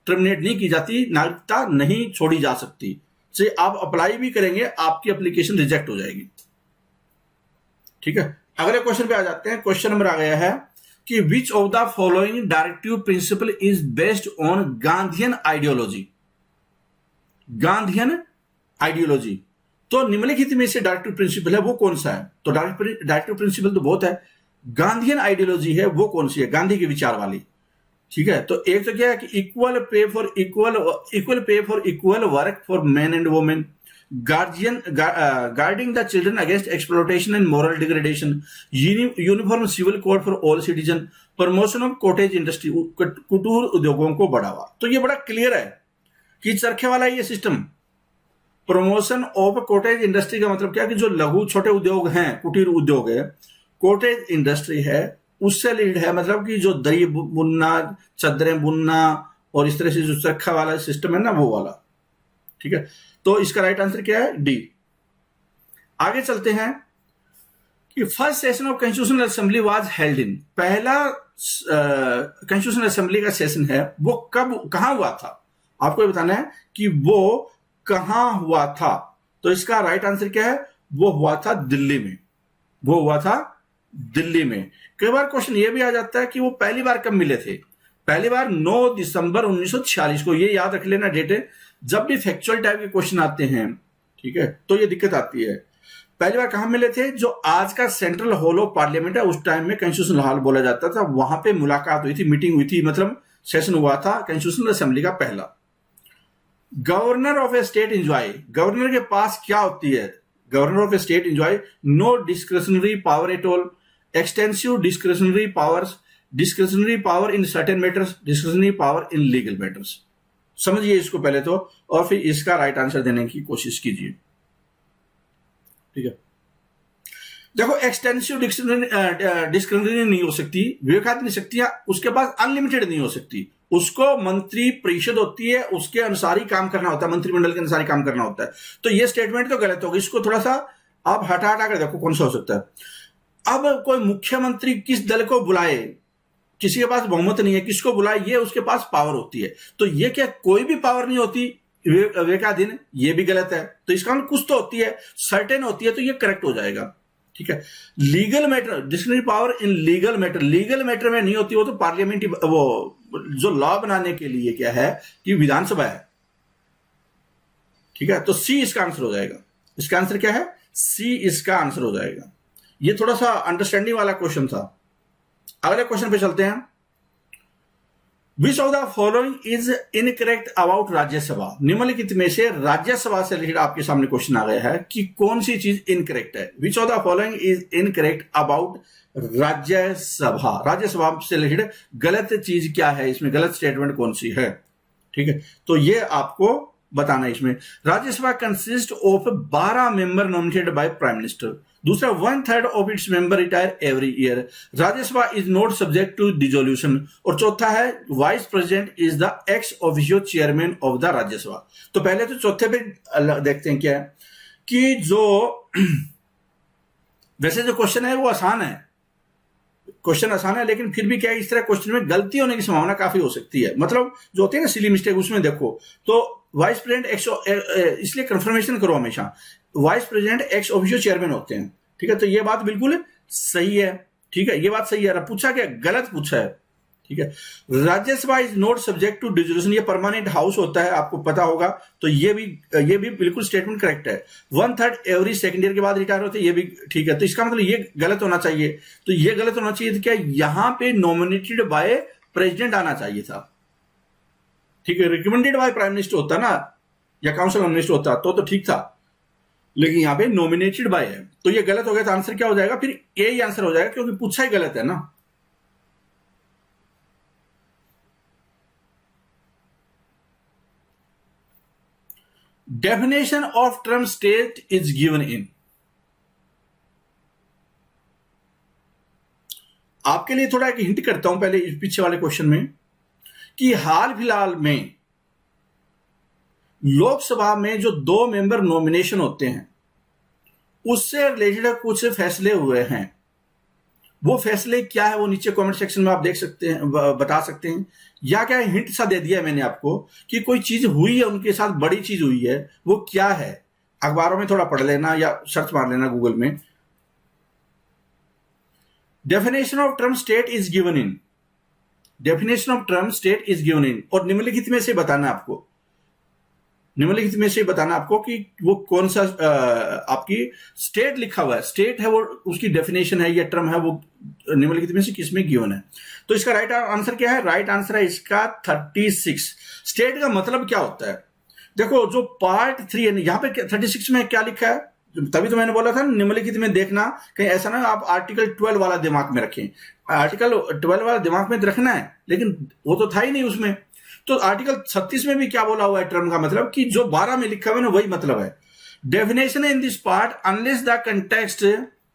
टर्मिनेट नहीं की जाती, नागरिकता नहीं छोड़ी जा सकती। से आप अप्लाई भी करेंगे, आपकी एप्लीकेशन रिजेक्ट हो जाएगी। ठीक है, अगले क्वेश्चन पे आ जाते हैं। क्वेश्चन नंबर आ गया है कि which of the following directive principle is based on Gandhian ideology. Gandhian ideology, तो निम्नलिखित में से डायरेक्टिव प्रिंसिपल है वो कौन सा है। तो डायरेक्टिव प्रिंसिपल तो बहुत है, गांधीयन आइडियोलॉजी है वो कौन सी है, गांधी के विचार वाली। ठीक है, तो एक तो क्या है कि equal pay for equal work for man and women, guarding the children against exploitation and moral degradation, uniform civil code for all citizen, promotion of cottage industry, कुटीर उद्योगों को बढ़ावा। तो ये बड़ा क्लियर है कि चरखे वाला ये system. Promotion of cottage industry का मतलब क्या है कि जो लघु छोटे उद्योग हैं, कुटीर उद्योग है, कॉटेज इंडस्ट्री है, उससे लीड है। मतलब कि जो दरी बुनना, चादरें बुनना और इस तरह से जो चरखा वाला सिस्टम है ना, वो वाला। ठीक है, तो इसका राइट आंसर क्या है, डी। आगे चलते हैं कि first session of constitutional assembly was held in. पहला कॉन्स्टिट्यूशनल असेंबली का सेशन है वो कब, कहां हुआ था। आपको ये बताना है कि वो कहां हुआ था। तो इसका राइट आंसर क्या है, वो हुआ था दिल्ली में। वो हुआ था दिल्ली में। कई बार क्वेश्चन ये भी आ जाता है कि वो पहली बार कब मिले थे। पहली बार 9 दिसंबर 1946 को। ये याद रख लेना डेट है। जब भी फैक्चुअल टाइप के क्वेश्चन आते हैं, ठीक है, तो ये दिक्कत आती है। पहली बार कहां मिले थे, जो आज का सेंट्रल हॉल ऑफ पार्लियामेंट है, उस टाइम में कॉन्स्टिट्यूशनल हॉल बोला जाता था, वहां पे मुलाकात हुई थी, मीटिंग हुई थी, मतलब सेशन हुआ था कॉन्स्टिट्यूशनल असेंबली का पहला। Governor of a state enjoy, governor के पास क्या होती है, governor of a state enjoy no discretionary power at all, extensive discretionary powers, discretionary power in certain matters, discretionary power in legal matters. समझिए इसको पहले तो, और फिर इसका राइट आंसर देने की कोशिश कीजिए। ठीक है, देखो एक्सटेंसिव डिस्क्रिशनरी नहीं हो सकती, विवेकाधीन शक्तियां उसके पास अनलिमिटेड नहीं हो सकती। उसको मंत्री परिषद होती है, उसके अनुसार ही काम करना होता है, मंत्रिमंडल के अनुसार ही काम करना होता है। तो ये स्टेटमेंट तो गलत होगी, इसको थोड़ा सा आप हटा कर देखो कौन सा हो सकता है। अब कोई मुख्यमंत्री किस दल को बुलाए, किसी के पास बहुमत नहीं है, किसको बुलाए, ये उसके पास पावर होती है। तो ये क्या कोई भी पावर नहीं होती विवेकाधीन, ये भी गलत है। तो इसका मतलब कुछ तो होती है, सर्टेन होती है, तो ये करेक्ट हो जाएगा। ठीक है, legal matter, discretionary power in legal matter, legal matter में नहीं होती, वो तो पार्लियामेंट, वो जो लॉ बनाने के लिए क्या है कि विधानसभा है। ठीक है, तो सी इसका आंसर हो जाएगा। इसका आंसर क्या है? सी इसका आंसर हो जाएगा। ये थोड़ा सा अंडरस्टैंडिंग वाला क्वेश्चन था। अगले क्वेश्चन पे चलते हैं। विच of the following is incorrect about Rajya Sabha? निम्नलिखित में से राज्यसभा से रिलेटेड आपके सामने क्वेश्चन आ गया है कि कौन सी चीज इनकरेक्ट है। विच of the following is incorrect about Rajya Sabha? Rajya Sabha से रिलेटेड गलत चीज क्या है, इसमें गलत स्टेटमेंट कौन सी है? ठीक है, तो ये आपको बताना है। इसमें Rajya Sabha consist of 12 member nominated by prime minister. दूसरा, 1/3 of its member retire every year. Rajya Sabha is not subject to dissolution. और चौथा है, vice president is the ex officio chairman of the Rajya Sabha. तो पहले तो चौथे पे देखते हैं क्या है कि जो वैसे जो क्वेश्चन है वो आसान है, क्वेश्चन आसान है, लेकिन फिर भी क्या है, इस तरह क्वेश्चन में गलती होने की संभावना काफी हो सकती है। मतलब जो होती है ना सिली मिस्टेक, उसमें देखो तो वाइस प्रेसिडेंट एक्स, इसलिए कंफर्मेशन करो हमेशा, vice president x officio chairman होते हैं। ठीक है, तो ये बात बिल्कुल सही है। ठीक है, ये बात सही है। पूछा क्या? गलत पूछा है। ठीक है, Rajya Sabha is not subject to dissolution. ये परमानेंट हाउस होता है, आपको पता होगा। तो ये भी बिल्कुल स्टेटमेंट करेक्ट है। 1/3 एवरी सेकेंड ईयर के बाद रिटायर होते हैं, ये भी ठीक है। तो इसका मतलब ये गलत होना चाहिए। तो ये गलत होना चाहिए। तो क्या यहां पे नॉमिनेटेड बाय प्रेसिडेंट आना चाहिए था? ठीक है, रिकमेंडेड बाय प्राइम मिनिस्टर होता ना, या काउंसिल ऑफ मिनिस्टर होता तो ठीक था, लेकिन यहां पे नॉमिनेटेड बाय है, तो ये गलत हो गया। तो आंसर क्या हो जाएगा? फिर ए ही आंसर हो जाएगा, क्योंकि पूछा ही गलत है ना। Definition of term state is given in. आपके लिए थोड़ा एक हिंट करता हूं पहले इस पीछे वाले क्वेश्चन में, कि हाल फिलहाल में लोकसभा में जो 2 मेंबर नॉमिनेशन होते हैं, उससे रिलेटेड कुछ फैसले हुए हैं। वो फैसले क्या है, वो नीचे कमेंट सेक्शन में आप देख सकते हैं, बता सकते हैं। या क्या हिंट सा दे दिया मैंने आपको कि कोई चीज हुई है उनके साथ, बड़ी चीज हुई है, वो क्या है? अखबारों में थोड़ा पढ़ लेना या सर्च मार लेना गूगल में। Definition of term state is given in. Definition of term state is given in, और निम्नलिखित में से बताना आपको, निम्नलिखित में से बताना आपको कि वो कौन सा आपकी स्टेट लिखा हुआ है, स्टेट है वो, उसकी डेफिनेशन है या टर्म है, वो निम्नलिखित में से किसमें गिवन है। तो इसका राइट आंसर क्या है? राइट आंसर है इसका 36। स्टेट का मतलब क्या होता है? देखो, जो पार्ट 3 है यहां पे 36 में क्या लिखा है, तभी तो मैंने बोला था निम्नलिखित में देखना, कहीं ऐसा ना आप आर्टिकल 12 वाला दिमाग में रखें। आर्टिकल 12 वाला दिमाग में रखना है, लेकिन वो तो था ही नहीं उसमें। तो आर्टिकल 36 में भी क्या बोला हुआ है टर्म का मतलब, कि जो 12 में लिखा हुआ है ना, वही मतलब है। Definition in this part unless the context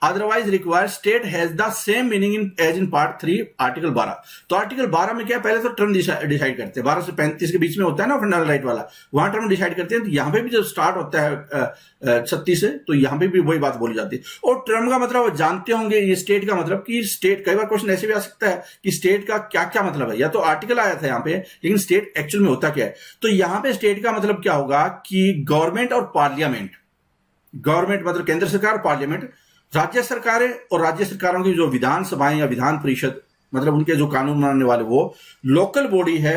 otherwise require state has the same meaning in as in part 3 article 12। तो आर्टिकल 12 में क्या, पहले तो टर्म डिसाइड करते हैं, 12 से 35 के बीच में होता है ना फंडामेंटल राइट वाला, वहां टर्म डिसाइड करते हैं। तो यहां पे भी जो स्टार्ट होता है 36 से, तो यहां पे भी वही बात बोली जाती है। और टर्म का मतलब जानते होंगे, ये स्टेट का मतलब, कि स्टेट, कई बार क्वेश्चन ऐसे भी आ सकता है कि स्टेट का क्या क्या मतलब है, या तो आर्टिकल आया था यहाँ पे, लेकिन स्टेट एक्चुअल में होता क्या है। तो यहां पे स्टेट का मतलब क्या होगा कि गवर्नमेंट और पार्लियामेंट। गवर्नमेंट मतलब केंद्र सरकार, पार्लियामेंट राज्य सरकारें, और राज्य सरकारों की जो विधानसभाएं या विधान परिषद, मतलब उनके जो कानून बनाने वाले, वो लोकल बॉडी है,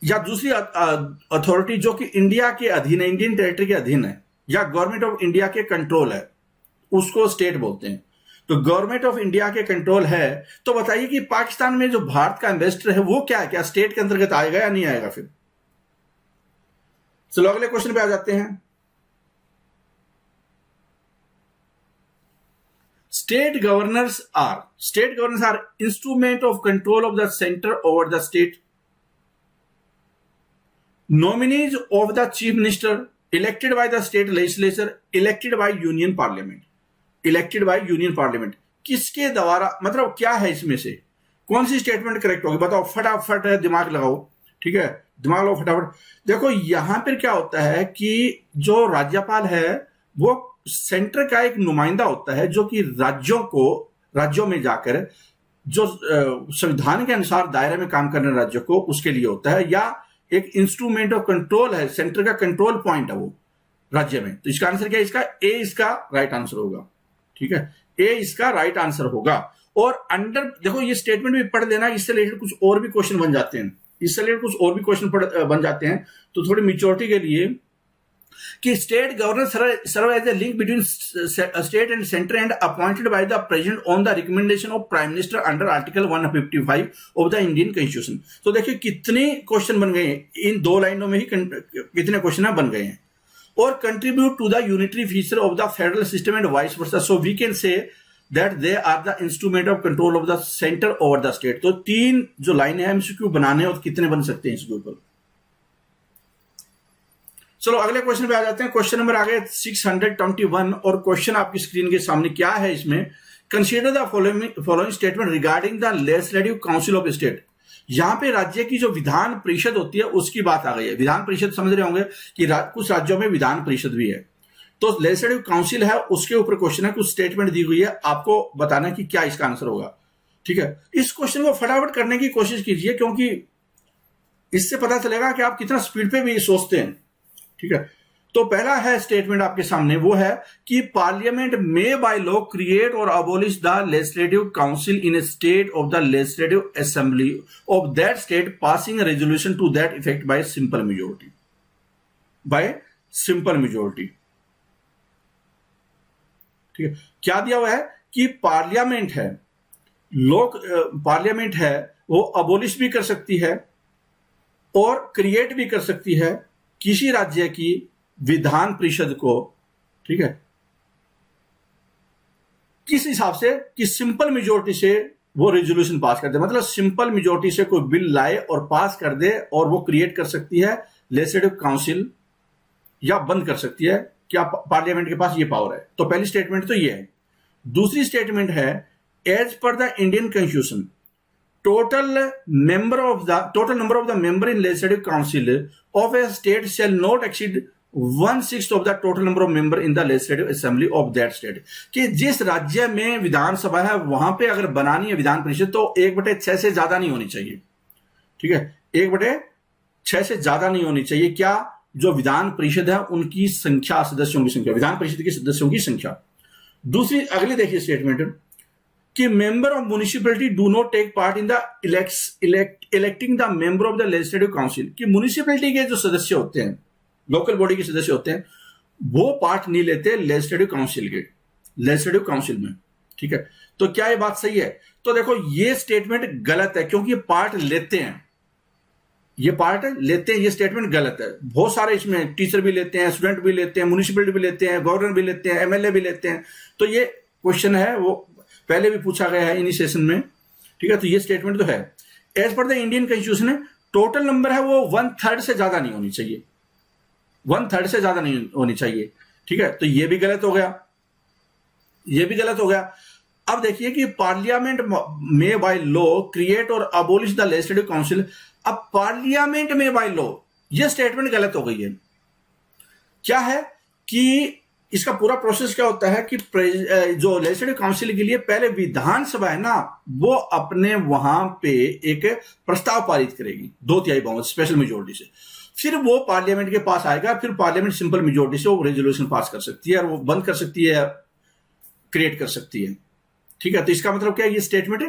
या दूसरी अथॉरिटी जो कि इंडिया के अधीन है, इंडियन टेरिटरी के अधीन है, या गवर्नमेंट ऑफ इंडिया के कंट्रोल है, उसको स्टेट बोलते हैं। तो गवर्नमेंट ऑफ इंडिया के कंट्रोल है। तो बताइए कि पाकिस्तान में जो भारत का एम्बेसडर है वो क्या है, क्या स्टेट के अंतर्गत आएगा या नहीं आएगा? फिर चलो अगले क्वेश्चन पे आ जाते हैं। State governors are instrument of control of the center over the state. Nominees of the chief minister elected by the state legislature, elected by union parliament. Elected by union parliament. किसके द्वारा, मतलब क्या है इसमें से, कौन सी स्टेटमेंट करेक्ट होगी? बताओ फटाफट, दिमाग लगाओ। ठीक है, दिमाग लगाओ फटाफट। देखो यहां पर क्या होता है कि जो राज्यपाल है वो सेंटर का एक नुमाइंदा होता है, जो कि राज्यों में जाकर जो संविधान के अनुसार दायरे में काम करने राज्यों को, उसके लिए होता है, या एक इंस्ट्रूमेंट ऑफ कंट्रोल है, सेंटर का कंट्रोल पॉइंट है वो राज्य में। तो इसका आंसर क्या है? इसका ए इसका राइट आंसर होगा। ठीक है, ए इसका राइट आंसर होगा। और अंडर देखो ये स्टेटमेंट भी पढ़ लेना, इससे रिलेटेड कुछ और भी क्वेश्चन बन जाते हैं, इससे रिलेटेड कुछ और भी क्वेश्चन बन जाते हैं। तो थोड़ी मेच्योरिटी के लिए कि state governor serve as a link between state and centre and appointed by the president on the recommendation of prime minister under article 155 of the Indian constitution. तो देखिए कितने क्वेश्चन बन गए हैं, इन 2 लाइनों में ही कितने क्वेश्चन बन गए हैं। और contribute to the unitary feature of the federal system and vice versa, so we can say that they are the instrument of control of the centre over the state. तो 3 जो लाइनें हैं एमसीक्यू बनाने और कितने बन सकते हैं इसके ऊपर। चलो अगले क्वेश्चन पे आ जाते हैं। क्वेश्चन नंबर आ गया 621 और क्वेश्चन आपकी स्क्रीन के सामने क्या है इसमें, consider the following statement regarding the legislative council of state. यहां पे राज्य की जो विधान परिषद होती है उसकी बात आ गई है। विधान परिषद समझ रहे होंगे कि कुछ राज्यों में विधान परिषद भी है, तो लेजिस्लेटिव काउंसिल है उसके ऊपर क्वेश्चन है, कुछ स्टेटमेंट दी हुई है, आपको बताना है कि क्या इसका आंसर होगा। ठीक है, इस क्वेश्चन को फटाफट करने की कोशिश कीजिए क्योंकि इससे पता चलेगा कि आप कितना स्पीड पे भी सोचते हैं। ठीक है, तो पहला है स्टेटमेंट आपके सामने, वो है कि पार्लियामेंट में बाय लॉ क्रिएट और abolish the legislative council in a state of the legislative assembly of that state passing a resolution to that effect by simple majority. By simple majority. ठीक है, क्या दिया हुआ है कि पार्लियामेंट है, पार्लियामेंट है, वो अबोलिश भी कर सकती है और क्रिएट भी कर सकती है किसी राज्य की विधान परिषद को। ठीक है, किस हिसाब से कि सिंपल मेजोरिटी से वो रेजोल्यूशन पास कर दे, मतलब सिंपल मेजोरिटी से कोई बिल लाए और पास कर दे और वो क्रिएट कर सकती है लेजिस्लेटिव काउंसिल या बंद कर सकती है। क्या पार्लियामेंट के पास ये पावर है? तो पहली स्टेटमेंट तो ये है। दूसरी स्टेटमेंट है as per the Indian constitution total number of the member in legislative council of a state shall not exceed 1/6 of the total number of member in the legislative assembly of that state। कि जिस राज्य में विधानसभा है वहां पे अगर बनानी है विधान परिषद तो 1/6 से ज्यादा नहीं होनी चाहिए। ठीक है, 1/6 से ज्यादा नहीं होनी चाहिए। क्या जो विधान परिषद है उनकी संख्या, सदस्यों की संख्या, विधान परिषद के सदस्यों की संख्या। दूसरी अगली देखिए स्टेटमेंट कि member of municipality do not take part in the electing the member of the legislative council. कि म्युनिसिपैलिटी के जो सदस्य होते हैं, लोकल बॉडी के सदस्य होते हैं, वो पार्ट नहीं लेते लेजिस्लेटिव काउंसिल में। ठीक है, तो क्या ये बात सही है? तो देखो ये स्टेटमेंट गलत है क्योंकि ये पार्ट लेते हैं, ये स्टेटमेंट गलत है। बहुत सारे इसमें टीचर भी लेते हैं, स्टूडेंट भी लेते हैं, म्युनिसिपैलिटी भी लेते हैं, गवर्नर भी लेते हैं, एमएलए भी लेते हैं। तो ये क्वेश्चन है वो पहले भी पूछा गया है इन्हीं सेशन में। ठीक है, तो ये स्टेटमेंट तो है। As per the Indian constitution total number है वो 1/3 से ज्यादा नहीं होनी चाहिए, 1/3 से ज्यादा नहीं होनी चाहिए। ठीक है, तो ये भी गलत हो गया, अब देखिए कि पार्लियामेंट में बाय लॉ क्रिएट और अबोलिश द लेजिस्लेटिव काउंसिल। अब पार्लियामेंट में बाय लॉ ये स्टेटमेंट गलत हो गई है। क्या है कि इसका पूरा प्रोसेस क्या होता है कि जो लेजिस्लेटिव काउंसिल के लिए पहले विधानसभा है ना, वो अपने वहां पे एक प्रस्ताव पारित करेगी 2/3 बहुमत स्पेशल मेजोरिटी से, फिर वो पार्लियामेंट के पास आएगा, फिर पार्लियामेंट सिंपल मेजोरिटी से वो रेजोल्यूशन पास कर सकती है और वो बंद कर सकती है, क्रिएट कर सकती है। ठीक है, तो इसका मतलब क्या है, ये स्टेटमेंट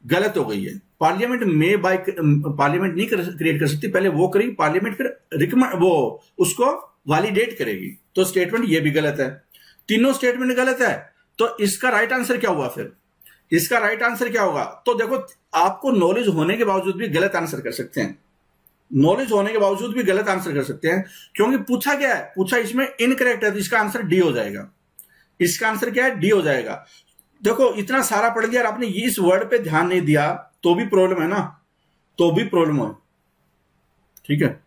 गलत हो गई है। पार्लियामेंट में बाय पार्लियामेंट नहीं क्रिएट कर सकती, पहले वो करेगी पार्लियामेंट, फिर वो उसको वैलिडेट करेगी। तो स्टेटमेंट ये भी गलत है, तीनों स्टेटमेंट गलत है। तो इसका राइट आंसर क्या हुआ? फिर इसका राइट आंसर क्या होगा? तो देखो आपको नॉलेज होने के बावजूद भी गलत आंसर कर सकते हैं, क्योंकि पूछा क्या है, पूछा इसमें इनकरेक्ट है, तो इसका आंसर डी हो जाएगा। इसका आंसर क्या है? डी हो जाएगा। देखो इतना सारा पढ़ लिया और आपने इस वर्ड पे ध्यान नहीं दिया तो भी प्रॉब्लम है ना, तो भी प्रॉब्लम है। ठीक है,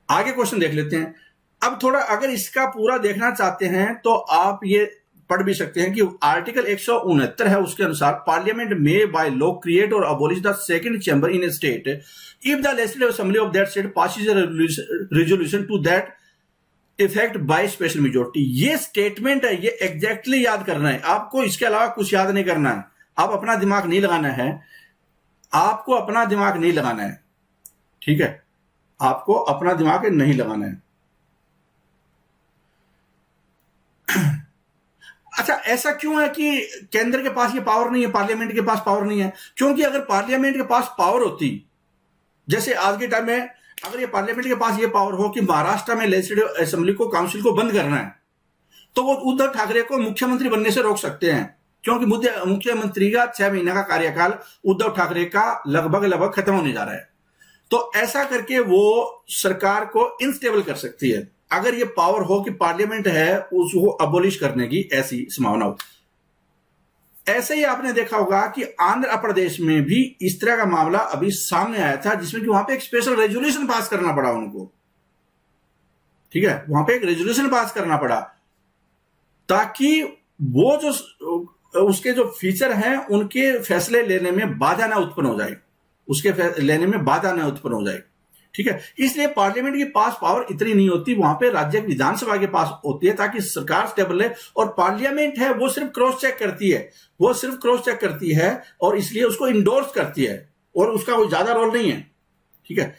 आगे क्वेश्चन देख लेते हैं। अब थोड़ा अगर इसका पूरा देखना चाहते हैं तो आप ये पढ़ भी सकते हैं कि आर्टिकल 169 है, उसके अनुसार पार्लियामेंट में बाय लॉ क्रिएट और abolish the second chamber in a state if the legislative assembly of that state passes a resolution to that effect by special majority. ये स्टेटमेंट है, ये एग्जैक्टली याद करना है आपको, इसके अलावा कुछ याद नहीं करना है। आप अपना दिमाग नहीं लगाना है, आपको अपना दिमाग नहीं लगाना है। ठीक है, आपको अपना दिमाग नहीं लगाना है। अच्छा, ऐसा क्यों है कि केंद्र के पास ये पावर नहीं है, पार्लियामेंट के पास पावर नहीं है? क्योंकि अगर पार्लियामेंट के पास पावर होती, जैसे आज के टाइम में अगर ये पार्लियामेंट के पास ये पावर हो कि महाराष्ट्र में लेजिस्लेटिव असेंबली को, काउंसिल को बंद करना है, तो वो उद्धव ठाकरे को मुख्यमंत्री बनने से रोक सकते हैं, क्योंकि मुख्यमंत्री का 6 महीने का कार्यकाल उद्धव ठाकरे का लगभग खत्म होने जा रहा है। तो ऐसा करके वो सरकार को इनस्टेबल कर सकती है, अगर ये पावर हो कि पार्लियामेंट है उसको अबोलिश करने की ऐसी संभावना हो। ऐसे ही आपने देखा होगा कि आंध्र प्रदेश में भी इस तरह का मामला अभी सामने आया था, जिसमें कि वहां पे एक स्पेशल रेजोल्यूशन पास करना पड़ा उनको, ठीक है, वहां पे एक रेजोल्यूशन पास करना पड़ा ताकि वो जो उसके जो फीचर हैं उनके फैसले लेने में बाधा ना उत्पन्न हो जाए, उसके लेने में बाधा ना उत्पन्न हो जाए, ठीक है। इसलिए पार्लियामेंट के पास पावर इतनी नहीं होती, वहां पे राज्य विधानसभा के पास होती है ताकि सरकार स्टेबल है, और पार्लियामेंट है वो सिर्फ क्रॉस चेक करती है, वो सिर्फ क्रॉस चेक करती है और इसलिए उसको इंडोर्स करती है, और उसका कोई ज्यादा रोल नहीं है, ठीक है।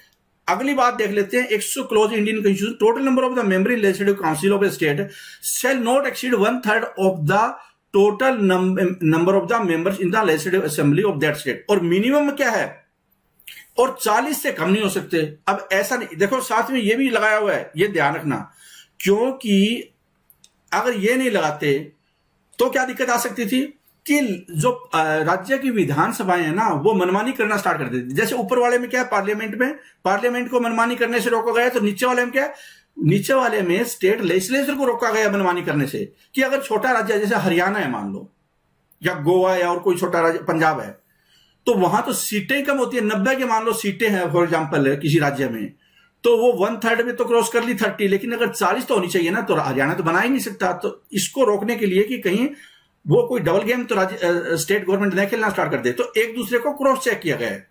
अगली बात देख लेते हैं, 100 close Indian constitution, total number of the member in legislative council of a state shall not exceed 1/3 of the total number of the members in the legislative assembly of that state, और minimum क्या है, और 40 से कम नहीं हो सकते। अब ऐसा नहीं, देखो साथ में ये भी लगाया हुआ है, ये ध्यान रखना, क्योंकि अगर ये नहीं लगाते तो क्या दिक्कत आ सकती थी कि जो राज्य की विधानसभाएं है ना वो मनमानी करना स्टार्ट कर देती। जैसे ऊपर वाले में क्या है, पार्लियामेंट को मनमानी करने से रोका गया, तो नीचे वाले में क्या है, नीचे वाले में स्टेट लेजिस्लेचर को रोका गया मनमानी करने से, कि अगर छोटा राज्य जैसे हरियाणा है मान लो, या गोवा है, और कोई छोटा राज्य पंजाब है, तो वहां तो सीटें कम होती है, 90 के मान लो सीटें हैं फॉर एग्जांपल किसी राज्य में, तो वो 1/3 में तो क्रॉस कर ली 30, लेकिन अगर 40 तो होनी चाहिए ना, तो हरियाणा तो बना ही नहीं सकता। तो इसको रोकने के लिए कि कहीं वो कोई डबल गेम तो स्टेट गवर्नमेंट न खेलना स्टार्ट कर दे, तो एक दूसरे को क्रॉस चेक किया गया है।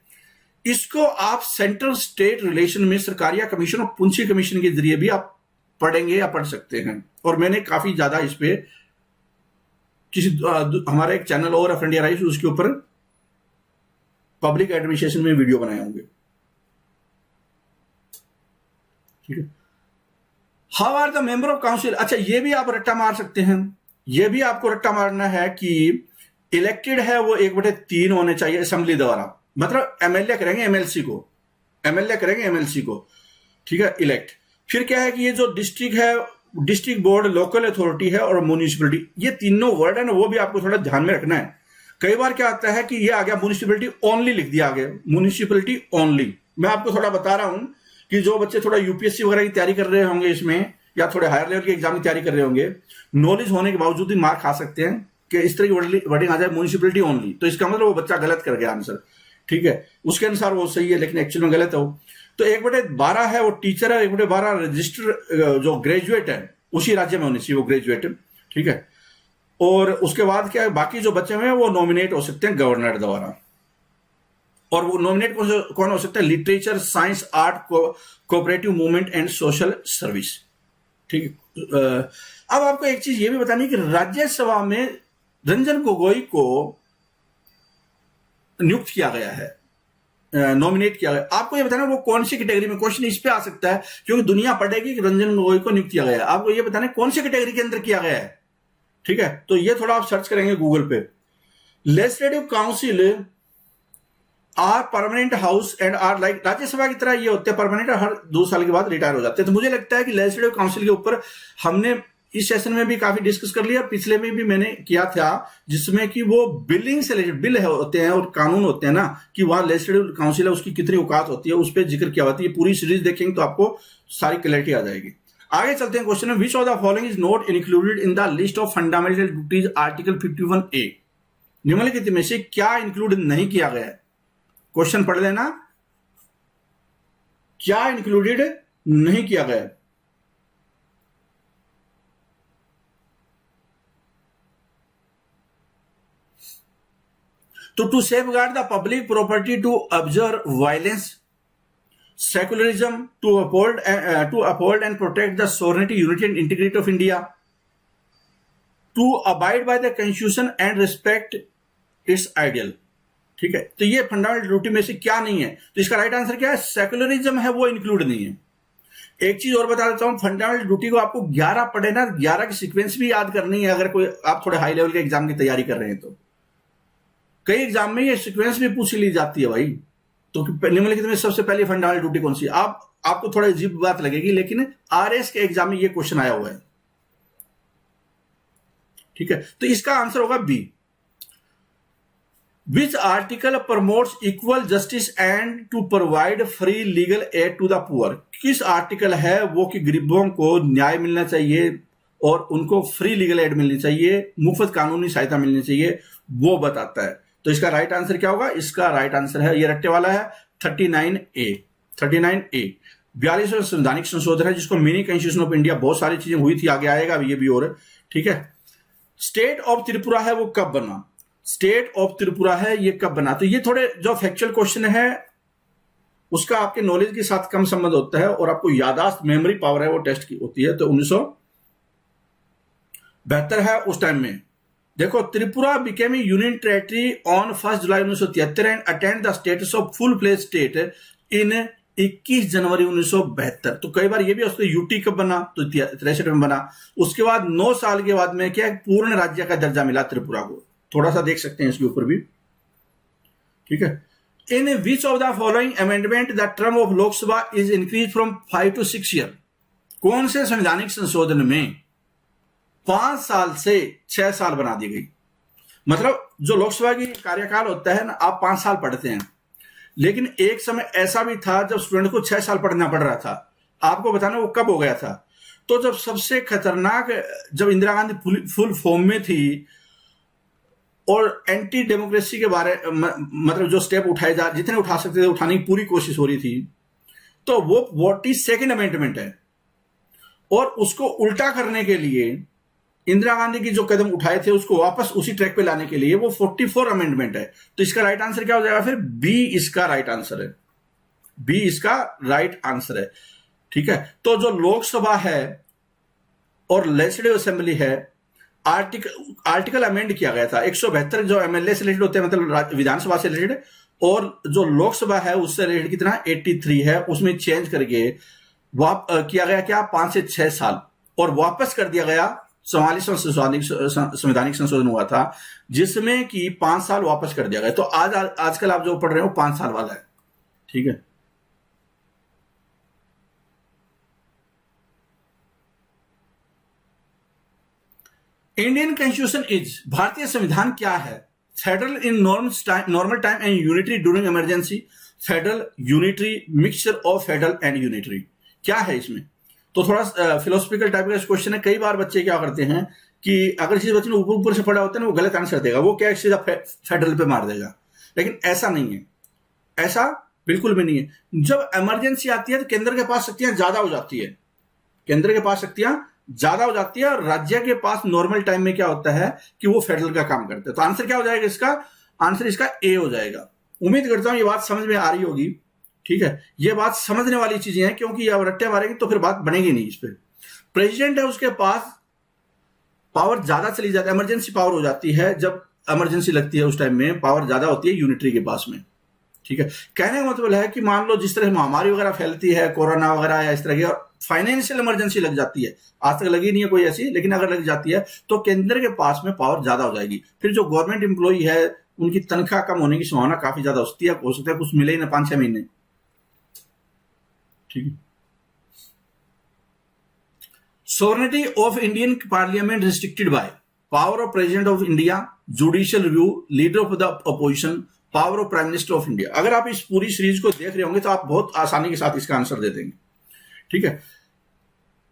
इसको आप सेंट्रल स्टेट रिलेशन में सरकारिया कमीशन और पुंछी कमीशन के जरिए भी आप पढ़ेंगे या पढ़ सकते हैं, और मैंने काफी ज्यादा इस पे किसी हमारा एक चैनल और ऑफ इंडिया राइज, उसके ऊपर पब्लिक एडमिनिस्ट्रेशन में वीडियो बनाए होंगे, ठीक है। How are the member of council, अच्छा ये भी आप रट्टा मार सकते हैं, ये भी आपको रट्टा मारना है कि इलेक्टेड है वो 1/3 होने चाहिए असेंबली द्वारा, मतलब एमएलए करेंगे एमएलसी को, ठीक है, इलेक्ट। फिर क्या है कि ये जो डिस्ट्रिक्ट है, डिस्ट्रिक्ट बोर्ड, लोकल अथॉरिटी है और म्युनिसिपलिटी, ये तीनों वर्ड है ना, वो भी आपको थोड़ा ध्यान में रखना है। कई बार क्या आता है कि ये आ गया म्युनिसिपलिटी ओनली लिख दिया, आगे म्युनिसिपलिटी ओनली। मैं आपको थोड़ा बता रहा हूं कि जो बच्चे थोड़ा यूपीएससी वगैरह की तैयारी कर रहे होंगे इसमें, या थोड़े हायर लेवल के एग्जाम की तैयारी कर रहे होंगे, नॉलेज होने के बावजूद भी मार्क खा सकते हैं कि इस तरह की वर्डिंग आ जाए म्युनिसिपलिटी ओनली, तो इसका मतलब वो बच्चा गलत कर गया आंसर, ठीक है, उसके अनुसार वो सही है लेकिन एक्चुअल में गलत हो। तो 1/12 है वो टीचर है, 1/12 रजिस्टर जो ग्रेजुएट है उसी राज्य में होनी चाहिए वो ग्रेजुएट, ठीक है। और उसके बाद क्या है, बाकी जो बच्चे हुए हैं वो नॉमिनेट हो सकते हैं गवर्नर द्वारा, और वो नॉमिनेट कौन हो सकता है, literature, science, art, cooperative movement and social service, ठीक है। अब आपको एक चीज ये भी बतानी कि राज्यसभा में रंजन गोगोई को नियुक्त किया गया है, नॉमिनेट किया गया। आपको ये बताना वो कौन सी कैटेगरी में, क्वेश्चन इस पे आ सकता है क्योंकि दुनिया पढ़ेगी कि रंजन गोगोई को नियुक्त किया गया है, आपको ये बताना कौन सी कैटेगरी के अंदर किया गया है, ठीक है। तो ये थोड़ा आप सर्च करेंगे गूगल पे। Legislative council are permanent house and are like, Rajya Sabha की तरह ये होते हैं परमानेंट, हर 2 साल के बाद रिटायर हो जाते हैं। तो मुझे लगता है कि लेजिस्लेटिव काउंसिल के ऊपर हमने इस सेशन में भी काफी डिस्कस कर लिया, पिछले में भी मैंने किया था, जिसमें कि वो बिलिंग से रिलेटेड बिल होते हैं और कानून होते हैं ना, कि वहां लेजिस्लेटिव काउंसिल है उसकी कितनी औकात होती है, उस पर जिक्र किया होता है। ये पूरी सीरीज देखेंगे तो आपको सारी क्लैरिटी आ जाएगी। आगे चलते हैं क्वेश्चन में, विच of the following is not included in the list of fundamental duties article 51A, निम्नलिखित में से क्या इंक्लूड नहीं किया गया है, क्वेश्चन पढ़ लेना, क्या इंक्लूडेड नहीं किया गया है। तो to safeguard the public property, to observe violence, secularism, to uphold and protect the sovereignty, unity and integrity of India, to abide by the constitution and respect its ideal, ठीक है। तो ये फंडामेंटल ड्यूटी में से क्या नहीं है, तो इसका राइट आंसर क्या है, सेकुलरिज्म है वो इंक्लूड नहीं है। एक चीज और बता देता हूं, फंडामेंटल ड्यूटी को आपको 11 पढ़े ना, 11 की सीक्वेंस भी याद करनी है अगर कोई आप थोड़े हाई लेवल के एग्जाम की तैयारी कर रहे हैं तो। कई एग्जाम में ये सीक्वेंस भी पूछ ली जाती है भाई, तो निम्नलिखित में सबसे पहले फंडामेंटल ड्यूटी कौन सी, आप आपको थोड़ा अजीब बात लगेगी, लेकिन आरएस के एग्जाम में ये क्वेश्चन आया हुआ है। ठीक है, तो इसका आंसर होगा B. Which article promotes equal justice and to provide free legal aid to the poor. किस आर्टिकल है वो कि गरीबों को न्याय मिलना चाहिए और उनको फ्री लीगल एड मिलनी चाहिए, मुफ्त कानूनी सहायता मिलनी चाहिए, वो बताता है। तो इसका राइट आंसर क्या होगा? इसका राइट आंसर है, ये रट्टे वाला है, 39A। 39A 42वां संवैधानिक संशोधन है जिसको मिनी कॉन्स्टिट्यूशन ऑफ इंडिया, बहुत सारी चीजें हुई थी, आगे आएगा ये भी और। ठीक है, स्टेट ऑफ त्रिपुरा है वो कब बना? स्टेट ऑफ त्रिपुरा है ये कब बना? तो ये थोड़े जो फैक्चुअल क्वेश्चन है उसका आपके नॉलेज के साथ कम संबंध होता है और आपको यादाश्त मेमोरी पावर है वो टेस्ट की होती है। तो 1972 है उस टाइम में। देखो, Tripura became a union territory on 1 July 1973 and attained the status of full fledge state in 21 January 1972। तो कई बार ये भी उसको यूटी कब बना? तो 63 में बना। उसके बाद 9 साल के बाद में क्या पूर्ण राज्य का दर्जा मिला त्रिपुरा को। थोड़ा सा देख सकते हैं इसके ऊपर भी। ठीक है, in which of the following amendment the term of Lok Sabha is increase from 5 to 6 year. कौन से संवैधानिक संशोधन में 5 साल से 6 साल बना दी गई? मतलब जो लोकसभा की कार्यकाल होता है ना, आप 5 साल पढ़ते हैं, लेकिन एक समय ऐसा भी था जब स्टूडेंट को 6 साल पढ़ना पड़ रहा था। आपको बताना वो कब हो गया था? तो जब सबसे खतरनाक, जब इंदिरा गांधी फुल फॉर्म में थी और एंटी डेमोक्रेसी के बारे मतलब जो स्टेप उठाए जा, जितने उठा सकते थे उठाने की पूरी कोशिश हो रही थी, तो वो 42nd अमेंडमेंट है। और उसको उल्टा करने के लिए इंदिरा गांधी की जो कदम उठाए थे उसको वापस उसी ट्रैक पे लाने के लिए वो 44 अमेंडमेंट है। तो इसका राइट आंसर क्या हो जाएगा? फिर बी इसका राइट आंसर है। बी इसका राइट आंसर है। ठीक है, तो जो लोकसभा है और लेजिस्लेटिव असेंबली है, आर्टिकल अमेंड किया गया था। 172 जो एमएलए से रिलेटेड होते हैं, मतलब विधानसभा से रिलेटेड, और जो लोकसभा है उससे रिलेटेड कितना 83 है, उसमें चेंज करके किया गया क्या 5 से 6 साल, और वापस कर दिया गया 44वां संवैधानिक संशोधन हुआ था जिसमें कि 5 साल वापस कर दिया गया। तो आजकल आप जो पढ़ रहे हो 5 साल वाला है। ठीक है, इंडियन कॉन्स्टिट्यूशन इज, भारतीय संविधान क्या है? Federal in normal time and unitary during emergency, federal, unitary, mixture of federal and unitary. क्या है इसमें? तो थोड़ा फिलोसफिकल टाइप का क्वेश्चन है। कई बार बच्चे क्या करते हैं कि अगर किसी बच्चे ने ऊपर ऊपर से पढ़ा होता है ना, वो गलत आंसर देगा, वो क्या सीधा फेडरल पे मार देगा। लेकिन ऐसा नहीं है, ऐसा बिल्कुल भी नहीं है। जब इमरजेंसी आती है तो केंद्र के पास शक्तियां ज्यादा हो जाती है, केंद्र के पास शक्तियां ज्यादा हो जाती है और राज्य के पास नॉर्मल टाइम में क्या होता है कि वो फेडरल का काम करते हैं। तो आंसर क्या हो जाएगा इसका? आंसर इसका ए हो जाएगा। उम्मीद करता हूं ये बात समझ में आ रही होगी। ठीक है, ये बात समझने वाली चीजें हैं, क्योंकि अब रट्टे मारेंगे तो फिर बात बनेगी नहीं इस पे। प्रेसिडेंट है, उसके पास पावर ज्यादा चली जाती है, इमरजेंसी पावर हो जाती है। जब इमरजेंसी लगती है उस टाइम में पावर ज्यादा होती है यूनिटरी के पास में। ठीक है, कहने का मतलब है कि मान लो जिस तरह महामारी वगैरह फैलती है, कोरोना वगैरह या इस तरह की, और फाइनेंशियल इमरजेंसी लग जाती है, आज तक लगी नहीं है कोई ऐसी, लेकिन अगर लग जाती है तो केंद्र के पास में पावर ज्यादा हो जाएगी। फिर जो गवर्नमेंट एम्प्लॉई है उनकी तनख्वाह कम होने की संभावना काफी ज्यादा हो सकती है कुछ मिले ही ना 5-6 महीने। ठीक है, sovereignty of Indian parliament restricted by power of president of India, judicial review, leader of the opposition, power of prime minister of India. अगर आप इस पूरी सीरीज को देख रहे होंगे तो आप बहुत आसानी के साथ इसका आंसर दे देंगे। ठीक है,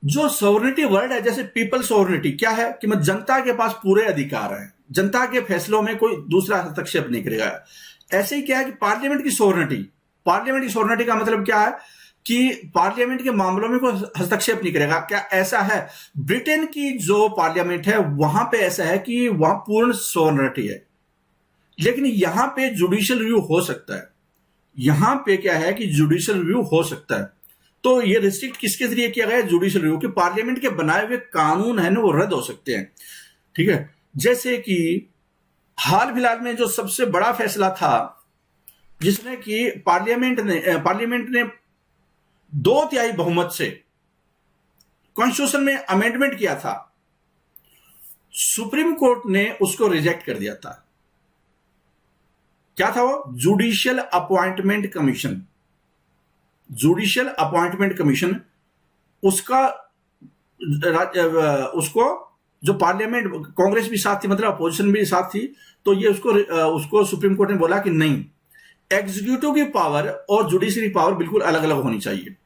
जो सोवरेनिटी वर्ड है, जैसे पीपल सोवरेनिटी क्या है कि मैं जनता के पास पूरे अधिकार है, जनता के फैसलों में कोई दूसरा हस्तक्षेप नहीं करेगा। ऐसे ही क्या है कि पार्लियामेंट की सोवरेनिटी का मतलब क्या है कि पार्लियामेंट के मामलों में कोई हस्तक्षेप नहीं करेगा। क्या ऐसा है? ब्रिटेन की जो पार्लियामेंट है वहां पे ऐसा है कि वहां पूर्ण सोवरेनिटी है, लेकिन यहां पे जुडिशियल रिव्यू हो सकता है। यहां पे क्या है कि जुडिशियल रिव्यू हो सकता है। तो ये रिस्ट्रिक्ट किसके जरिए किया गया है? जुडिशियल रिव्यू, कि पार्लियामेंट के बनाए हुए कानून है ना वो रद्द हो सकते हैं। ठीक है, जैसे कि हाल फिलहाल में जो सबसे बड़ा फैसला था जिसने कि पार्लियामेंट ने 2/3 बहुमत से कॉन्स्टिट्यूशन में अमेंडमेंट किया था, सुप्रीम कोर्ट ने उसको रिजेक्ट कर दिया था। क्या था वो? Judicial appointment commission. Judicial appointment commission, उसको जो पार्लियामेंट, कांग्रेस भी साथ थी, मतलब अपोजिशन भी साथ थी, तो ये उसको सुप्रीम कोर्ट ने बोला कि नहीं, एग्जीक्यूटिव की पावर और जुडिशरी पावर बिल्कुल अलग अलग होनी चाहिए।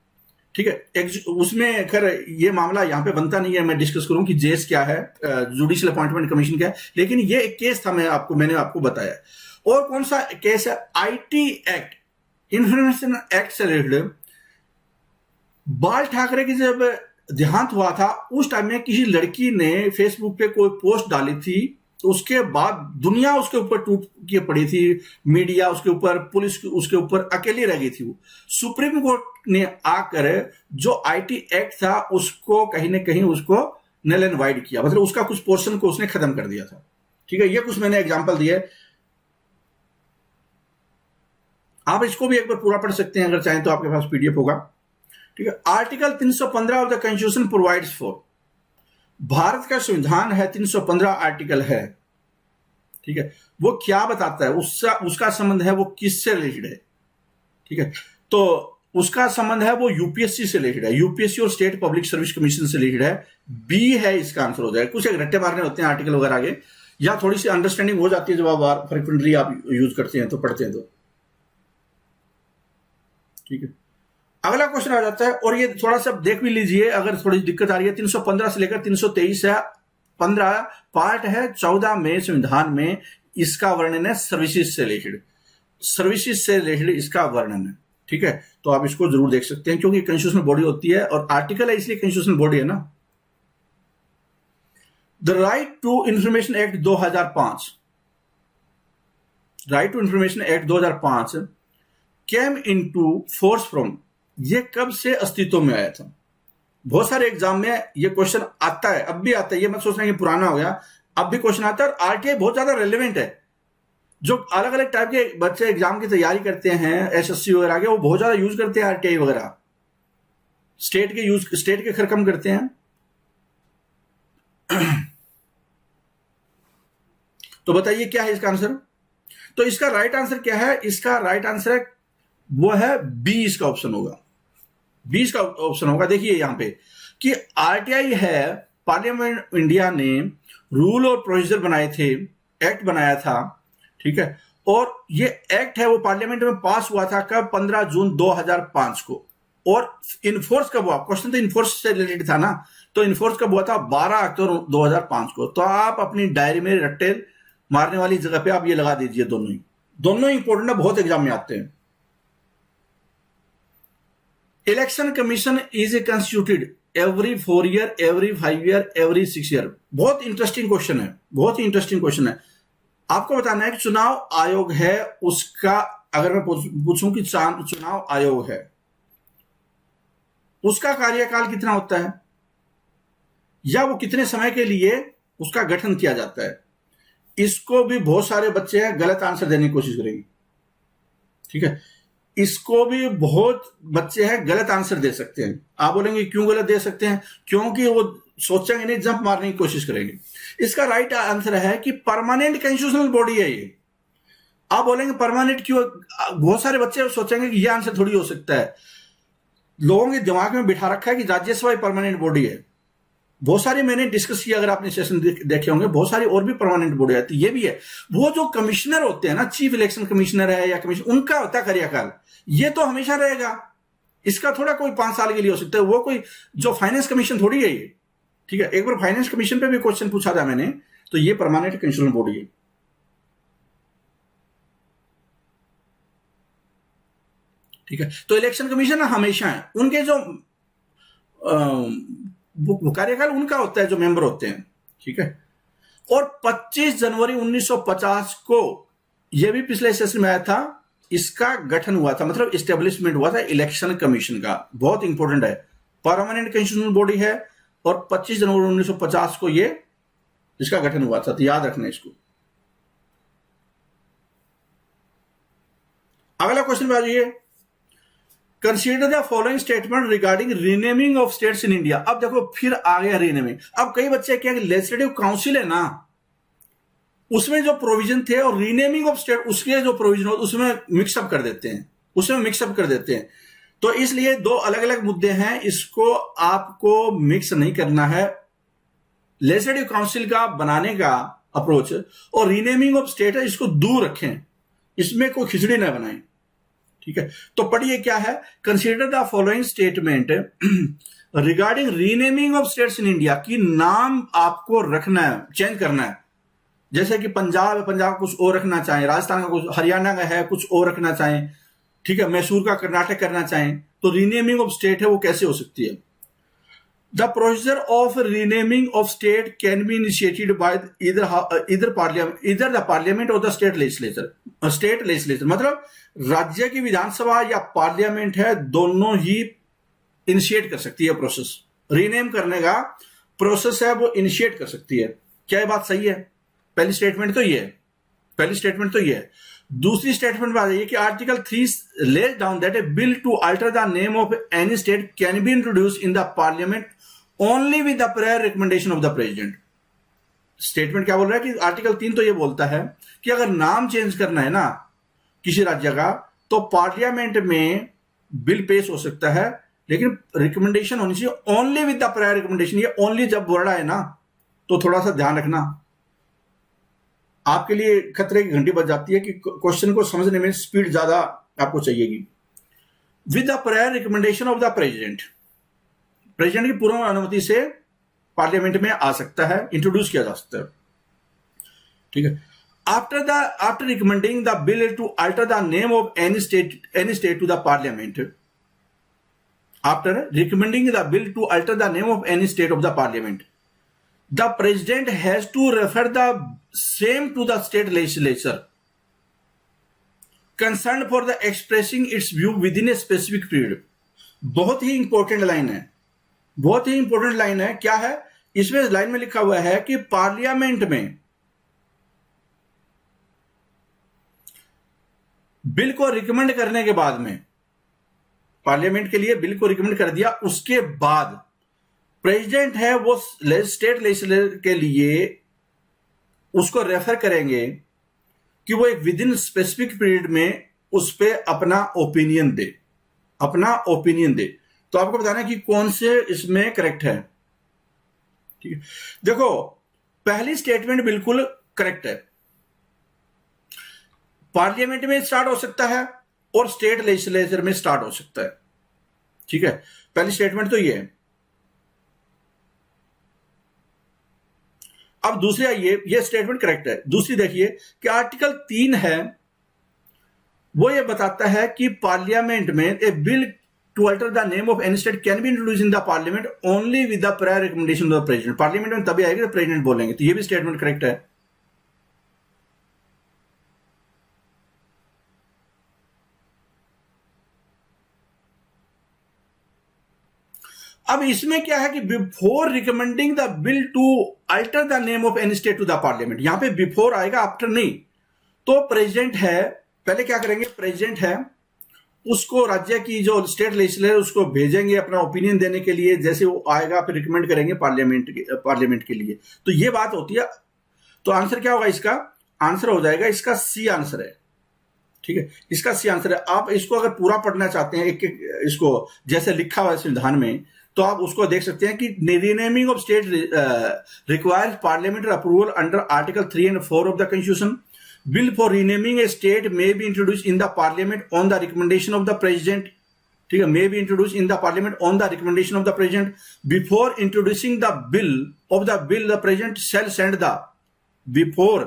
ठीक है, उसमें खैर ये मामला यहां पे बनता नहीं है, मैं डिस्कस करूं कि जेस क्या है, जुडिशियल अपॉइंटमेंट कमीशन क्या है, लेकिन ये एक केस था, मैंने आपको बताया। और कौन सा केस है? आईटी एक्ट, इंफॉर्मेशन एक्ट से रिलेटेड। बाल ठाकरे की जब देहांत हुआ था, उस टाइम में किसी लड़की ने फेसबुक पे कोई पोस्ट डाली थी, तो उसके बाद दुनिया उसके ऊपर टूट के पड़ी थी, मीडिया उसके ऊपर, पुलिस उसके ऊपर अकेली रह गई थी। वो सुप्रीम कोर्ट ने आकर जो आईटी एक्ट था उसको कहीं ना कहीं उसको नल एंड वाइड किया, मतलब उसका कुछ पोर्शन को उसने खत्म कर दिया था। ठीक है, ये कुछ मैंने एग्जांपल दिए, आप इसको भी एक बार पूरा पढ़ सकते हैं अगर चाहें तो, आपके पास पीडीएफ होगा। ठीक है, article 315 of the constitution provides for, Bharat का संविधान है 315 आर्टिकल है। ठीक है, वो क्या बताता है, उसका संबंध है वो किससे रिलेटेड है? ठीक है, तो उसका संबंध है वो यूपीएससी से रिलेटेड है, यूपीएससी और स्टेट पब्लिक सर्विस कमीशन से रिलेटेड है। बी है इसका आंसर हो जाएगा। कुछ एक रट्टे मारने होते हैं आर्टिकल वगैरह आगे, या थोड़ी सी अंडरस्टैंडिंग हो जाती है जब आप फ्रिक्वेंटली आप यूज करते हैं तो, पढ़ते हैं तो। ठीक है, अगला क्वेश्चन आ जाता है, और ये थोड़ा सा देख भी लीजिए अगर थोड़ी दिक्कत आ रही है। 315 से लेकर 323 है, 15 पार्ट है, 14 में संविधान में इसका वर्णन है सर्विसेज से रिलेटेड, सर्विसेज से रिलेटेड इसका वर्णन है। ठीक है, तो आप इसको जरूर देख सकते हैं, क्योंकि कॉन्स्टिट्यूशनल बॉडी होती है और आर्टिकल है इसलिए कॉन्स्टिट्यूशनल बॉडी है ना। The right to information act 2005, right to information act 2005 came into force from, ये कब से अस्तित्व में आया था? बहुत सारे एग्जाम में ये क्वेश्चन आता है, अब भी आता है, ये मत सोचना कि पुराना हो गया, अब भी क्वेश्चन आता है। और आरटीआई बहुत ज्यादा रेलेवेंट है, जो अलग अलग टाइप के बच्चे एग्जाम की तैयारी करते हैं, एसएससी वगैरह के, वो बहुत ज्यादा यूज करते हैं आरटीआई वगैरह, स्टेट के खैर कम करते हैं। तो बताइए क्या है इसका आंसर? तो इसका राइट आंसर क्या है? इसका राइट आंसर है वो है बी, इसका ऑप्शन होगा, 20 का ऑप्शन होगा। देखिए यहां पे कि आरटीआई है, पार्लियामेंट इंडिया ने रूल और प्रोसीजर बनाए थे, एक्ट बनाया था। ठीक है, और ये एक्ट है वो पार्लियामेंट में पास हुआ था कब? 15 जून 2005 को। और इन्फोर्स कब हुआ? क्वेश्चन तो इन्फोर्स से रिलेटेड था ना, तो इन्फोर्स कब हुआ था? 12 अक्टूबर 2005 को। तो आप अपनी डायरी में रट्टे मारने वाली जगह पे आप ये लगा दीजिए, दोनों ही इंपॉर्टेंट है, बहुत एग्जाम में आते हैं। Election commission is a constituted every 4 year, every 5 year, every 6 year. बहुत इंटरेस्टिंग क्वेश्चन है, बहुत ही इंटरेस्टिंग क्वेश्चन है। आपको बताना है कि चुनाव आयोग है उसका, अगर मैं पूछूं कि चुनाव आयोग है उसका कार्यकाल कितना होता है, या वो कितने समय के लिए उसका गठन किया जाता है, इसको भी बहुत सारे बच्चे हैं गलत आंसर देने की कोशिश करेंगे। ठीक है, इसको भी बहुत बच्चे हैं गलत आंसर दे सकते हैं। आप बोलेंगे क्यों गलत दे सकते हैं? क्योंकि वो सोचेंगे नहीं, जंप मारने की कोशिश करेंगे। इसका राइट आंसर है कि परमानेंट कॉन्स्टिट्यूशनल बॉडी है ये। आप बोलेंगे परमानेंट क्यों? बहुत सारे बच्चे सोचेंगे कि यह आंसर थोड़ी हो सकता है। लोगों के दिमाग में बिठा रखा है कि राज्यसभा परमानेंट बॉडी है। बहुत सारी मैंने डिस्कस किया, अगर आपने सेशन देखे होंगे, बहुत सारी और भी परमानेंट बॉडी आती है। ये भी है, वो जो कमिश्नर होते हैं ना, चीफ इलेक्शन कमिश्नर है या कमिश्नर, उनका होता है कार्यकाल, ये तो हमेशा रहेगा। इसका थोड़ा कोई 5 साल के लिए हो सकता है, वो कोई जो फाइनेंस कमीशन थोड़ी है ये। ठीक है, एक बार फाइनेंस कमीशन पे भी क्वेश्चन पूछा था मैंने, तो ये परमानेंट कॉन्स्टिट्यूशनल बॉडी है। ठीक है, तो इलेक्शन कमीशन हमेशा है, उनके जो वो कार्यकाल उनका होता है, जो मेंबर होते हैं। ठीक है, और 25 जनवरी 1950 को, यह भी पिछले सेशन में आया था, इसका गठन हुआ था, मतलब इस्टेब्लिशमेंट हुआ था इलेक्शन कमीशन का। बहुत इंपॉर्टेंट है, परमानेंट कॉन्स्टिट्यूशनल बॉडी है, और 25 जनवरी 1950 को ये इसका गठन हुआ था, तो याद रखना इसको। अगला क्वेश्चन पे आ जाइए। Consider the following statement regarding renaming of states in India. अब देखो फिर आ गया रीनेमिंग। अब कई बच्चे क्या, लेजिस्लेटिव काउंसिल है ना, उसमें जो प्रोविजन थे और रीनेमिंग ऑफ स्टेट उसके जो प्रोविजन हो उसमें मिक्सअप कर देते हैं, तो इसलिए दो अलग अलग मुद्दे हैं, इसको आपको मिक्स नहीं करना है। लेजिस्लेटिव काउंसिल का बनाने का अप्रोच और रीनेमिंग ऑफ स्टेट है, इसको दूर रखें, इसमें कोई खिचड़ी ना बनाएं। ठीक है, तो पढ़िए क्या है। Consider the following statement regarding renaming of states in India, कि नाम आपको रखना है, चेंज करना है। जैसे कि पंजाब कुछ और रखना चाहें, राजस्थान का कुछ, हरियाणा का है कुछ और रखना चाहें, ठीक है, मैसूर का कर्नाटक करना चाहें, तो रीनेमिंग ऑफ स्टेट है वो कैसे हो सकती है। The procedure of renaming of state can be initiated by इधर द पार्लियामेंट और द स्टेट लेजिस्लेचर, मतलब राज्य की विधानसभा या पार्लियामेंट है, दोनों ही इनिशिएट कर सकती है प्रोसेस। रीनेम करने का प्रोसेस है वो इनिशिएट कर सकती है। क्या ये बात सही है? पहली स्टेटमेंट तो ये है। दूसरी स्टेटमेंट में आ जाइए कि article 3 lays down that a bill to alter the name of any state can be introduce in the parliament only with the prior recommendation of the president. Statement क्या बोल रहा है कि आर्टिकल 3 तो ये बोलता है कि अगर नाम चेंज करना है ना किसी राज्य का, तो पार्लियामेंट में बिल पेश हो सकता है, लेकिन रिकमेंडेशन होनी चाहिए only with the prior recommendation. ये ओनली जब वर्ड है ना, तो थोड़ा सा ध्यान रखना, आपके लिए खतरे की घंटी बज जाती है कि क्वेश्चन को समझने में स्पीड ज्यादा आपको चाहिएगी। With the prior recommendation of the president की पूर्व अनुमति से पार्लियामेंट में आ सकता है, इंट्रोड्यूस किया जा सकता है। ठीक है, after recommending the bill to alter the name of any state to the parliament, after recommending the bill to alter the name of any state of the parliament, the president has to refer the same to the state legislature concerned for the expressing its view within a specific period। बहुत ही important line है। क्या है इसमें? Line में लिखा हुआ है कि पार्लियामेंट में बिल को रिकमेंड करने के बाद में, पार्लियामेंट के लिए बिल को रिकमेंड कर दिया, उसके बाद प्रेसिडेंट है वो स्टेट लेजिस्लेचर के लिए उसको रेफर करेंगे कि वो एक विद इन स्पेसिफिक पीरियड में उस पर अपना ओपिनियन दे। तो आपको बताना है कि कौन से इसमें करेक्ट है। ठीक है, देखो पहली स्टेटमेंट बिल्कुल करेक्ट है। पार्लियामेंट में स्टार्ट हो सकता है और स्टेट लेजिस्लेचर में स्टार्ट हो सकता है। ठीक है, पहली स्टेटमेंट तो ये है। अब दूसरी आइए, ये स्टेटमेंट करेक्ट है। दूसरी देखिए कि आर्टिकल 3 है वो ये बताता है कि पार्लियामेंट में a bill to alter the name of any state can be introduce in the parliament only with the prior recommendation of the president. Parliament में तभी आएगी जब प्रेसिडेंट बोलेंगे, तो ये भी स्टेटमेंट करेक्ट है। अब इसमें क्या है कि before recommending the bill to alter the name of any state to the parliament, यहां पे बिफोर आएगा, आफ्टर नहीं। तो प्रेसिडेंट है, पहले क्या करेंगे, प्रेसिडेंट है उसको राज्य की जो स्टेट लेजिस्लेचर उसको भेजेंगे अपना ओपिनियन देने के लिए, जैसे वो आएगा फिर रिकमेंड करेंगे पार्लियामेंट के लिए। तो ये बात होती है। तो आंसर क्या होगा इसका? आंसर हो जाएगा इसका सी आंसर है। ठीक है, इसका सी आंसर है। आप इसको अगर पूरा पढ़ना चाहते हैं एक इसको जैसे लिखा हुआ है संविधान में, तो आप उसको देख सकते हैं कि renaming of state requires parliamentary approval under article 3 and 4 of the constitution. Bill for renaming A state may be introduce in the parliament on the recommendation of the president. ठीक है, may be introduce in the parliament on the recommendation of the president. Before introducing the bill the president shell send the before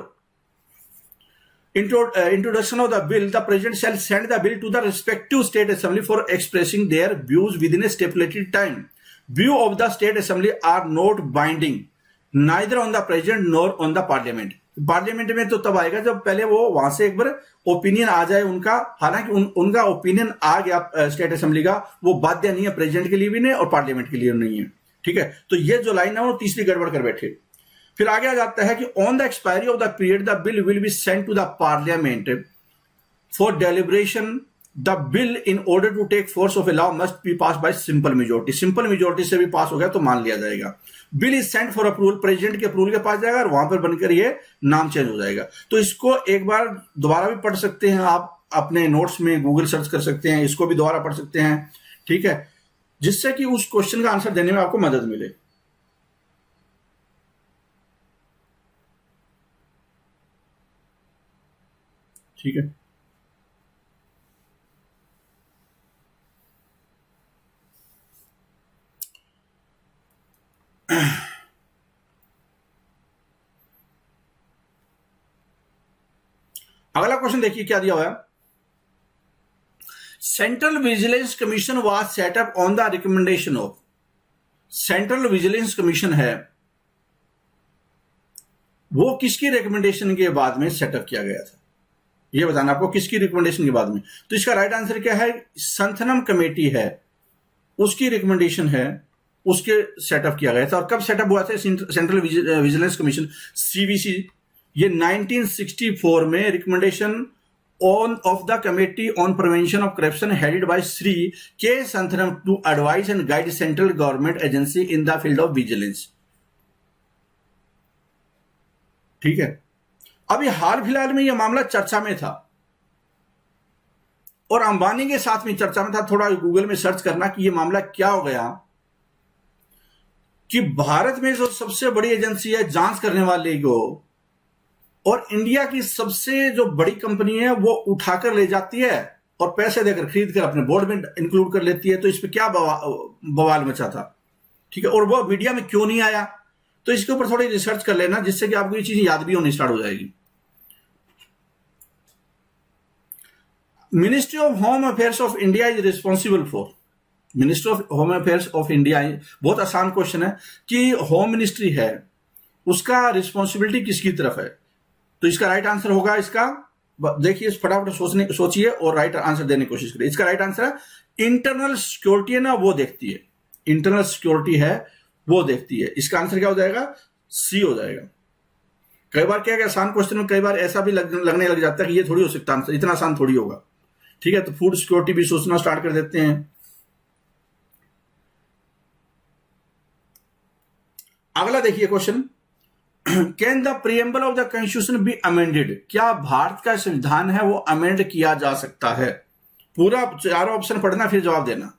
introduction of the bill, the president shall send the bill to the respective state assembly for expressing their views within a stipulated time. View of the state assembly are not binding neither on the president nor on the parliament. Parliament में तो तब आएगा जब पहले वो वहां से एक बार ओपिनियन आ जाए उनका। हालांकि उनका ओपिनियन आ गया स्टेट असेंबली का, वो बाध्य नहीं है, प्रेसिडेंट के लिए भी नहीं और पार्लियामेंट के लिए नहीं है। ठीक है, तो ये जो लाइन है वो तीसरी गड़बड़ कर बैठे। फिर आगे आ जाता है कि on the expiry of the period the bill will be sent to the parliament for deliberation. The bill in order to take force of a law must be pass by simple majority. Simple majority से भी pass हो गया तो मान लिया जाएगा। Bill is sent for approval, president के approval के पास जाएगा और वहां पर बनकर ये नाम चेंज हो जाएगा। तो इसको एक बार दोबारा भी पढ़ सकते हैं आप, अपने नोट्स में गूगल सर्च कर सकते हैं, इसको भी दोबारा पढ़ सकते हैं। ठीक है, जिससे कि उस क्वेश्चन का आंसर देने में आपको मदद मिले। ठीक है, अगला क्वेश्चन देखिए क्या दिया हुआ है। Central vigilance commission was setup on the recommendation of, central vigilance commission है वो किसकी रिकमेंडेशन के बाद में सेटअप किया गया था, ये बताना आपको किसकी रिकमेंडेशन के बाद में। तो इसका राइट आंसर क्या है, संथनम कमेटी है उसकी रिकमेंडेशन है, उसके सेटअप किया गया था। और कब सेटअप हुआ था सेंट्रल विजिलेंस कमीशन, सीवीसी, ये 1964 में recommendation on of the committee on prevention of corruption headed by Shri K Santhanam to advise and guide central government agency in the field of vigilance. ठीक है, अभी हाल फिलहाल में यह मामला चर्चा में था और अंबानी के साथ में चर्चा में था। थोड़ा गूगल में सर्च करना कि यह मामला क्या हो गया कि भारत में जो सबसे बड़ी एजेंसी है जांच करने वाले को, और इंडिया की सबसे जो बड़ी कंपनी है वो उठाकर ले जाती है और पैसे देकर खरीद कर अपने बोर्ड में इंक्लूड कर लेती है। तो इस पे क्या बवाल मचा था, ठीक है, और वो मीडिया में क्यों नहीं आया, तो इसके ऊपर थोड़ी रिसर्च कर लेना जिससे कि आपको ये चीज याद भी होनी स्टार्ट हो जाएगी। Ministry of home affairs of India is responsible for, ministry of home affairs of India, बहुत आसान क्वेश्चन है कि होम मिनिस्ट्री है उसका रिस्पॉन्सिबिलिटी किसकी तरफ है। तो इसका राइट आंसर होगा, इसका देखिए फटाफट सोचिए और राइट आंसर देने की कोशिश करिए। इसका राइट आंसर है इंटरनल सिक्योरिटी है ना वो देखती है, इंटरनल सिक्योरिटी है वो देखती है। इसका आंसर क्या हो जाएगा, सी हो जाएगा। कई बार क्या है आसान क्वेश्चन में कई बार ऐसा भी लगने लग जाता है कि ये थोड़ी हो सकता आंसर, इतना आसान थोड़ी होगा। ठीक है, तो फूड सिक्योरिटी भी सोचना स्टार्ट कर देते हैं। अगला देखिए question, can the preamble of the constitution be amended, क्या भारत का संविधान है वो अमेंड किया जा सकता है। पूरा चारों ऑप्शन पढ़ना फिर जवाब देना,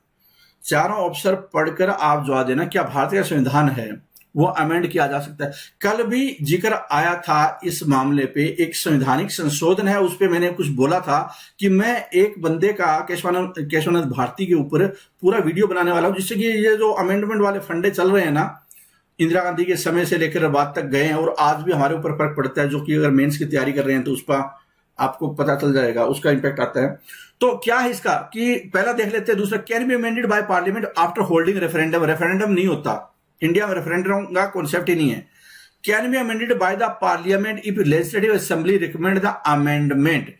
चारों ऑप्शन पढ़कर आप जवाब देना क्या भारत का संविधान है वो अमेंड किया जा सकता है। कल भी जिक्र आया था इस मामले पे, एक संवैधानिक संशोधन है उस पे मैंने कुछ बोला था कि मैं एक बंदे का केशवानंद भारती के ऊपर पूरा वीडियो बनाने वाला हूं, जिससे कि ये जो अमेंडमेंट वाले फंडे चल रहे हैं ना इंदिरा गांधी के समय से लेकर बाद तक गए हैं और आज भी हमारे ऊपर फर्क पड़ता है, जो कि अगर मेंस की तैयारी कर रहे हैं तो उसका आपको पता चल जाएगा, उसका इंपैक्ट आता है। तो क्या है इसका कि पहला देख लेते हैं, दूसरा can be amended by parliament after holding referendum, referendum नहीं होता इंडिया में, रेफरेंडम का कॉन्सेप्ट ही नहीं है। Can be amended bye the parliament if legislative assembly recommend the amendment,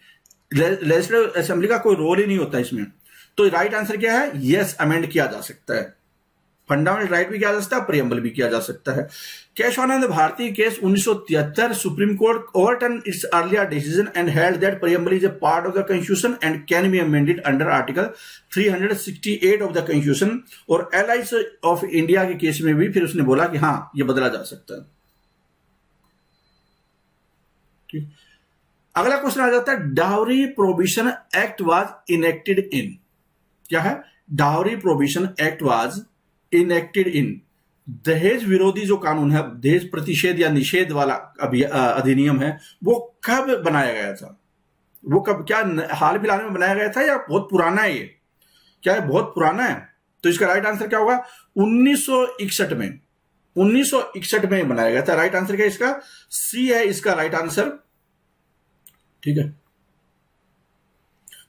legislative assembly का कोई रोल ही नहीं होता इसमें। तो राइट आंसर क्या है, यस अमेंड किया जा सकता है, फंडामेंटल राइट भी किया जा सकता है, प्रीएम्बल भी किया जा सकता है। Keshavananda Bharati case 1973 supreme court overturn its earlier decision and held that preamble is a part of the constitution and can be amended under article 368 of the constitution. और एलआईसी ऑफ इंडिया के केस में भी फिर उसने बोला कि हाँ ये बदला जा सकता है। ठीक, अगला क्वेश्चन आ जाता है, dowry prohibition act was enacted इन, क्या है, dowry prohibition act was enacted इन, दहेज विरोधी जो कानून है, दहेज प्रतिषेध या निषेध वाला अधिनियम है, वो कब बनाया गया था, वो कब, क्या हाल फिलहाल में बनाया गया था या बहुत पुराना है ये, क्या है बहुत पुराना है। तो इसका राइट आंसर क्या होगा, 1961 में, 1961 में बनाया गया था। राइट आंसर क्या है इसका, सी है इसका राइट आंसर। ठीक है,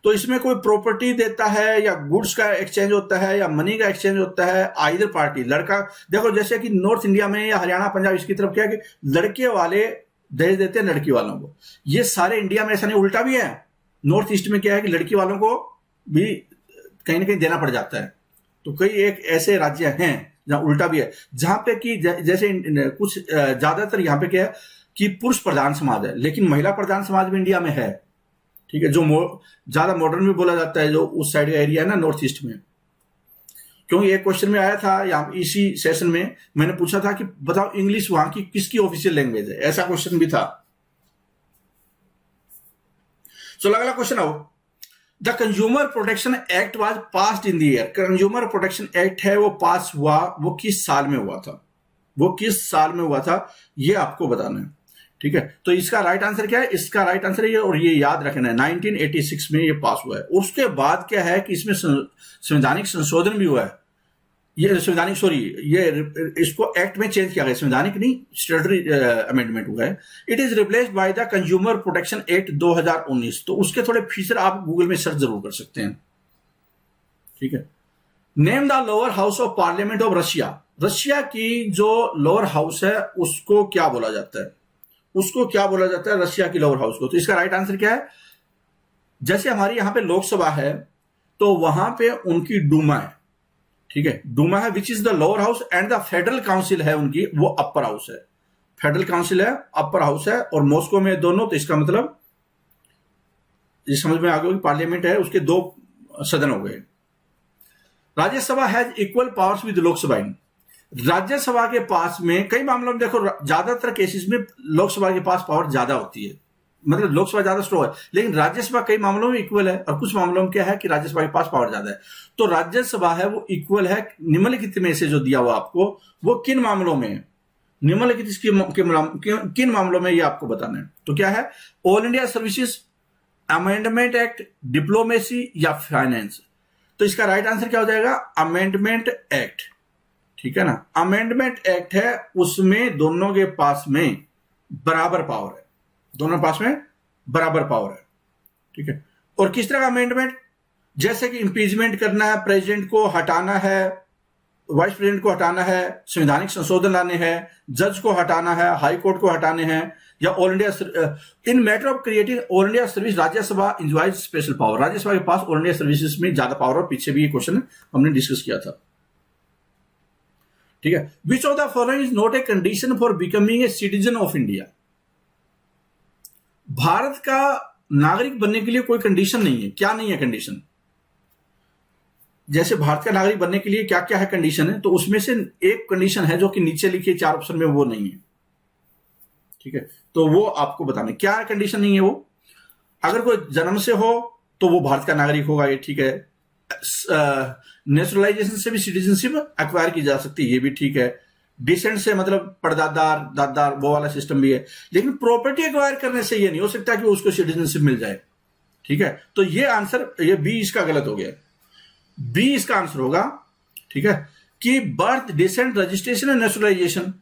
तो इसमें कोई प्रॉपर्टी देता है या गुड्स का एक्सचेंज होता है या मनी का एक्सचेंज होता है, आइदर पार्टी, लड़का, देखो जैसे कि नॉर्थ इंडिया में या हरियाणा पंजाब इसकी तरफ क्या है कि लड़के वाले दहेज देते हैं लड़की वालों को, ये सारे इंडिया में ऐसा नहीं, उल्टा भी है। नॉर्थ ईस्ट में क्या है कि लड़की वालों को भी कहीं ना कहीं देना पड़ जाता है। तो कई एक ऐसे राज्य हैं जहां उल्टा भी है, जहां पे कि जैसे कुछ ज्यादातर यहाँ पे क्या है कि पुरुष प्रधान समाज है, लेकिन महिला प्रधान समाज भी इंडिया में है। ठीक है, जो ज्यादा मॉडर्न भी बोला जाता है, जो उस साइड का एरिया है ना नॉर्थ ईस्ट में। क्योंकि एक क्वेश्चन में आया था यहाँ इसी सेशन में, मैंने पूछा था कि बताओ इंग्लिश वहां की किसकी ऑफिशियल लैंग्वेज है, ऐसा क्वेश्चन भी था। चलो अगला क्वेश्चन आओ, the consumer protection act was passed in the year. Consumer protection act है वो पास हुआ, वो किस साल में हुआ था, वो किस साल में हुआ था, ये आपको बताना है। ठीक है, तो इसका राइट आंसर क्या है? इसका राइट आंसर है ये, और ये याद रखना है 1986 में ये पास हुआ है। उसके बाद क्या है कि इसमें संवैधानिक संशोधन भी हुआ है। ये संवैधानिक ये इसको एक्ट में चेंज किया गया, संवैधानिक नहीं, स्टैट्यूटरी अमेंडमेंट हुआ है। It is replaced by the consumer protection act 2019। तो उसके थोड़े फीचर आप गूगल में सर्च जरूर कर सकते हैं। ठीक है, name the lower house of parliament of Russia. Russia की जो लोअर हाउस है उसको क्या बोला जाता है? उसको क्या बोला जाता है रशिया की लोअर हाउस को? तो इसका राइट आंसर क्या है? जैसे हमारी यहां पे लोकसभा है तो वहां पे उनकी डूमा है। ठीक है, डूमा है which is the lower house, and the federal council है उनकी, वो अपर हाउस है। फेडरल काउंसिल है, अपर हाउस है, और मॉस्को में दोनों। तो इसका मतलब ये समझ में आ गया कि पार्लियामेंट है, उसके दो सदन हो गए। Rajya Sabha has equal powers with Lok Sabha in. Rajya Sabha के पास में कई मामलों में देखो, ज्यादातर केसेस में लोकसभा के पास पावर ज्यादा होती है, मतलब लोकसभा ज्यादा स्ट्रॉन्ग है, लेकिन राज्यसभा कई मामलों में इक्वल है, और कुछ मामलों में क्या है कि राज्यसभा के पास पावर ज्यादा है। तो राज्यसभा है वो इक्वल है। निम्नलिखित में से जो दिया हुआ आपको, वो किन मामलों में, निम्नलिखित किन मामलों में ये आपको बताना है। तो क्या है? All India services, amendment act, diplomacy या फाइनेंस। तो इसका राइट आंसर क्या हो जाएगा? Amendment act. ठीक है ना, अमेंडमेंट एक्ट है, उसमें दोनों के पास में बराबर पावर है, दोनों पास में बराबर पावर है। ठीक है, और किस तरह का अमेंडमेंट? जैसे कि इंपीचमेंट करना है, प्रेसिडेंट को हटाना है, वाइस प्रेसिडेंट को हटाना है, संवैधानिक संशोधन लाने हैं, जज को हटाना है, हाई कोर्ट को हटाने हैं, या all India in matter of creating all India service, Rajya Sabha enjoys special power. Rajya Sabha के पास ऑल इंडिया सर्विसेज में ज्यादा पावर, और पीछे भी ये क्वेश्चन हमने डिस्कस किया था। ठीक है, विच of the following is not a condition for becoming a citizen of India. Bharat का नागरिक बनने के लिए कोई कंडीशन नहीं है। क्या नहीं है कंडीशन? जैसे भारत का नागरिक बनने के लिए क्या क्या है कंडीशन है, तो उसमें से एक कंडीशन है जो कि नीचे लिखी है 4 ऑप्शन में, वो नहीं है। ठीक है, तो वो आपको बताना क्या कंडीशन नहीं है। वो अगर कोई जन्म से हो तो वो भारत का नागरिक होगा, ये ठीक है। नेचुरलाइजेशन से भी सिटीजनशिप एक्वायर की जा सकती है, ये भी ठीक है। डिसेंट से मतलब परदादार दादार, वो वाला सिस्टम भी है। लेकिन प्रॉपर्टी एक्वायर करने से ये नहीं हो सकता कि उसको सिटीजनशिप मिल जाए। ठीक है, तो ये आंसर, ये बी इसका गलत हो गया। बी इसका आंसर होगा। ठीक है, कि birth, descent, registration and naturalisation,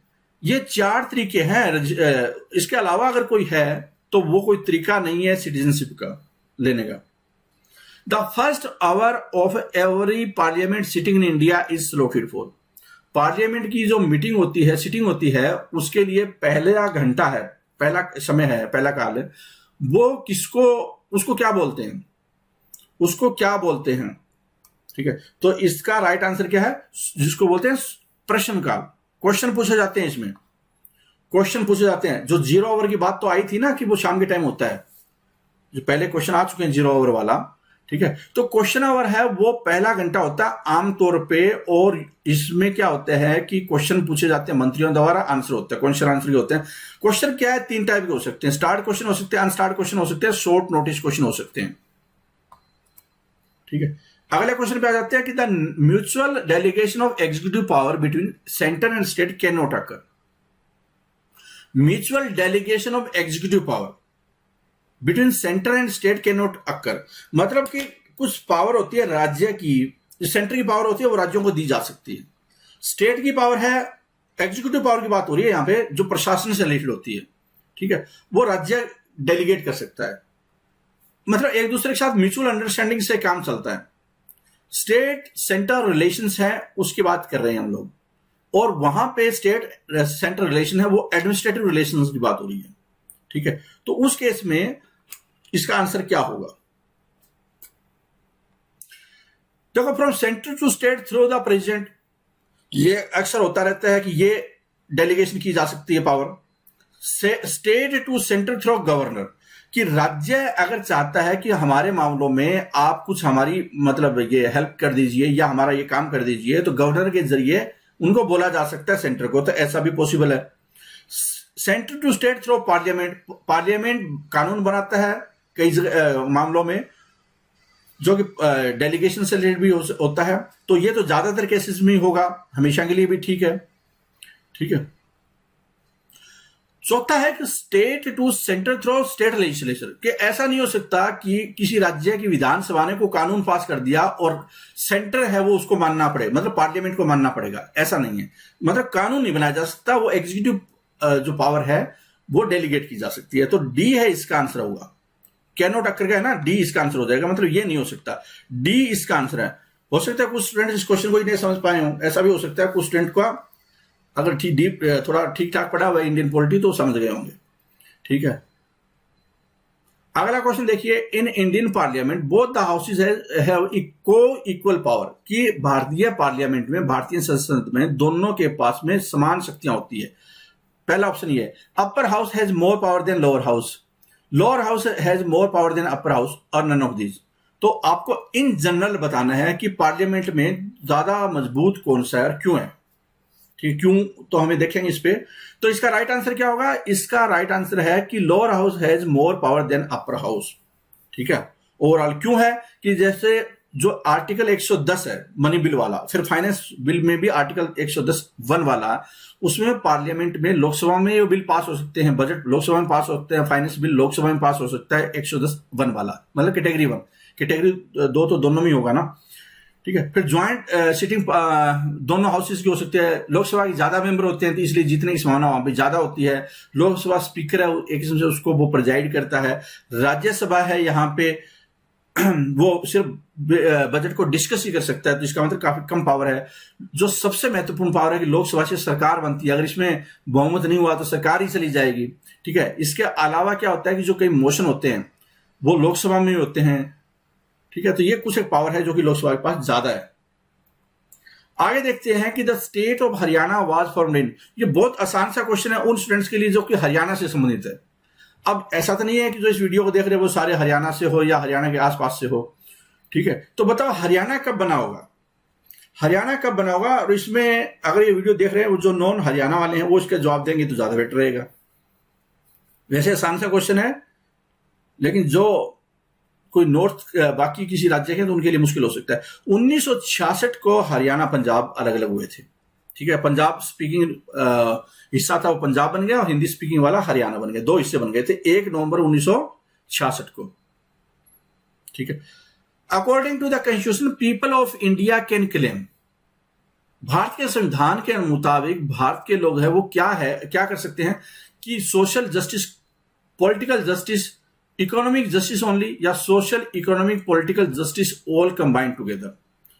ये 4 तरीके हैं। इसके अलावा अगर कोई है तो वो कोई तरीका नहीं है सिटीजनशिप का लेने का। The first hour of every parliament sitting in India is slotted for. Parliament की जो मीटिंग होती है, सिटिंग होती है, उसके लिए पहला घंटा है, पहला समय है, पहला काल है, वो किसको, उसको क्या बोलते हैं? उसको क्या बोलते हैं? ठीक है, तो इसका राइट आंसर क्या है? जिसको बोलते हैं प्रश्नकाल। क्वेश्चन पूछे जाते हैं, इसमें क्वेश्चन पूछे जाते हैं। जो 0 ओवर की बात तो आई थी ना कि वो शाम के टाइम होता है, जो पहले क्वेश्चन आ चुके हैं 0 ओवर वाला। ठीक है, तो क्वेश्चन आवर है वो पहला घंटा होता है आमतौर पे, और इसमें क्या होता है कि क्वेश्चन पूछे जाते हैं मंत्रियों द्वारा, आंसर होता है, क्वेश्चन आंसर के होते हैं। क्वेश्चन क्या है? 3 टाइप के हो सकते हैं। स्टार्ट क्वेश्चन हो सकते हैं, अनस्टार्ट क्वेश्चन हो सकते हैं, शॉर्ट नोटिस क्वेश्चन हो सकते हैं। ठीक है, अगले क्वेश्चन पे आ जाते हैं कि the mutual delegation of executive power between centre and state can not occur. Mutual delegation of executive power between centre and state can not occur, मतलब कि कुछ पावर होती है राज्य की, जो सेंटर की पावर होती है वो राज्यों को दी जा सकती है। स्टेट की पावर है, एग्जीक्यूटिव पावर की बात हो रही है यहां पे, जो प्रशासन से रिलेटेड होती है। ठीक है, वो राज्य डेलीगेट कर सकता है, मतलब एक दूसरे के साथ म्यूचुअल अंडरस्टैंडिंग से काम चलता है। स्टेट सेंटर रिलेशंस है, उसकी बात कर रहे हैं हम लोग, और वहां पे स्टेट सेंटर रिलेशन है, वो एडमिनिस्ट्रेटिव रिलेशंस की बात हो रही है। ठीक है, तो उस केस में इसका आंसर क्या होगा? देखो, from centre to state through the president, ये अक्सर होता रहता है कि ये डेलीगेशन की जा सकती है power. State to centre through governor, कि राज्य अगर चाहता है कि हमारे मामलों में आप कुछ हमारी मतलब ये हेल्प कर दीजिए या हमारा ये काम कर दीजिए, तो गवर्नर के जरिए उनको बोला जा सकता है सेंटर को, तो ऐसा भी पॉसिबल है। Centre to state through parliament, parliament कानून बनाता है कई मामलों में, जो कि डेलीगेशन से रिलेटेड भी होता है। तो ये तो ज्यादातर केसेस में ही होगा, हमेशा के लिए भी ठीक है। ठीक है। चौथा है कि state to centre through state legislature, कि ऐसा नहीं हो सकता कि किसी राज्य की विधानसभा ने को कानून पास कर दिया और सेंटर है वो उसको मानना पड़े, मतलब पार्लियामेंट को मानना पड़ेगा, ऐसा नहीं है। मतलब कानून नहीं बनाया जा सकता, वो एग्जीक्यूटिव जो पावर है वो डेलीगेट की जा सकती है। तो डी है इसका आंसर होगा। कैनोट अक्कर का है ना, डी इसका आंसर हो जाएगा, मतलब ये नहीं हो सकता, डी इसका आंसर है। हो सकता है कुछ स्टूडेंट इस क्वेश्चन को ही नहीं समझ पाए हो, ऐसा भी हो सकता है। कुछ स्टूडेंट का अगर डीप थोड़ा ठीक ठाक पढ़ा हुआ इंडियन पॉलिटी तो समझ गए होंगे। ठीक है। अगला क्वेश्चन देखिए, in Indian parliament both the houses have को इक्वल पावर, कि भारतीय पार्लियामेंट में, भारतीय संसद में दोनों के पास में समान शक्तियां होती है। पहला ऑप्शन ये, upper house has more power than lower house, lower house has more power than upper house और नन ऑफ दीज। तो आपको इन जनरल बताना है कि पार्लियामेंट में ज्यादा मजबूत कौन सा है और क्यों है। ठीक, क्यों तो हमें देखेंगे इस पे। तो इसका राइट आंसर क्या होगा? इसका राइट आंसर है कि lower house has more power than upper house. ठीक है। ओवरऑल क्यों है कि जैसे जो आर्टिकल 110 है मनी बिल वाला, फिर फाइनेंस बिल में भी आर्टिकल 110(1) वाला, उसमें पार्लियामेंट में लोकसभा में ये बिल पास हो सकते हैं, बजट लोकसभा में पास हो सकते हैं, फाइनेंस बिल लोकसभा में पास हो सकता है 110(1) वाला, मतलब कैटेगरी 1। कैटेगरी 2 तो दोनों में होगा ना। ठीक है। फिर ज्वाइंट सिटिंग दोनों हाउसेस की हो सकती है। लोकसभा के ज्यादा मेंबर होते हैं तो इसलिए जीतने की संभावना वहां पे ज्यादा होती है। लोकसभा स्पीकर है एक किस्म से, उसको वो प्रेजाइड करता है। राज्यसभा है यहाँ पे वो सिर्फ बजट को डिस्कस ही कर सकता है, तो इसका मतलब काफी कम पावर है। जो सबसे महत्वपूर्ण पावर है कि लोकसभा से सरकार बनती है, अगर इसमें बहुमत नहीं हुआ तो सरकार ही चली जाएगी। ठीक है। इसके अलावा क्या होता है कि जो कई मोशन होते हैं वो लोकसभा में होते हैं। ठीक है। तो ये कुछ एक पावर है जो कि लोकसभा के पास ज्यादा है। आगे देखते हैं कि the state of Haryana was formed in, ये बहुत आसान सा क्वेश्चन है उन स्टूडेंट्स के लिए जो कि हरियाणा से संबंधित है। अब ऐसा तो नहीं है कि जो इस वीडियो को देख रहे हैं वो सारे हरियाणा से हो या हरियाणा के आसपास से हो। ठीक है। तो बताओ हरियाणा कब बना होगा? हरियाणा कब बना होगा? और इसमें अगर ये वीडियो देख रहे हैं वो जो नॉन हरियाणा वाले हैं वो इसका जवाब देंगे तो ज्यादा बेटर रहेगा। वैसे आसान सा क्वेश्चन है, लेकिन जो कोई नॉर्थ बाकी किसी राज्य के तो उनके लिए मुश्किल हो सकता है। 1966 को हरियाणा पंजाब अलग अलग हुए थे। ठीक है। पंजाब स्पीकिंग हिस्सा था वो पंजाब बन गया और हिंदी स्पीकिंग वाला हरियाणा बन गया, 2 हिस्से बन गए थे 1 नवंबर 1966 को। ठीक है। According to the constitution people of India can claim, Bharat के संविधान के मुताबिक भारत के लोग हैं वो क्या कर सकते हैं कि social justice, political justice, economic justice only, या social economic political justice all combined together.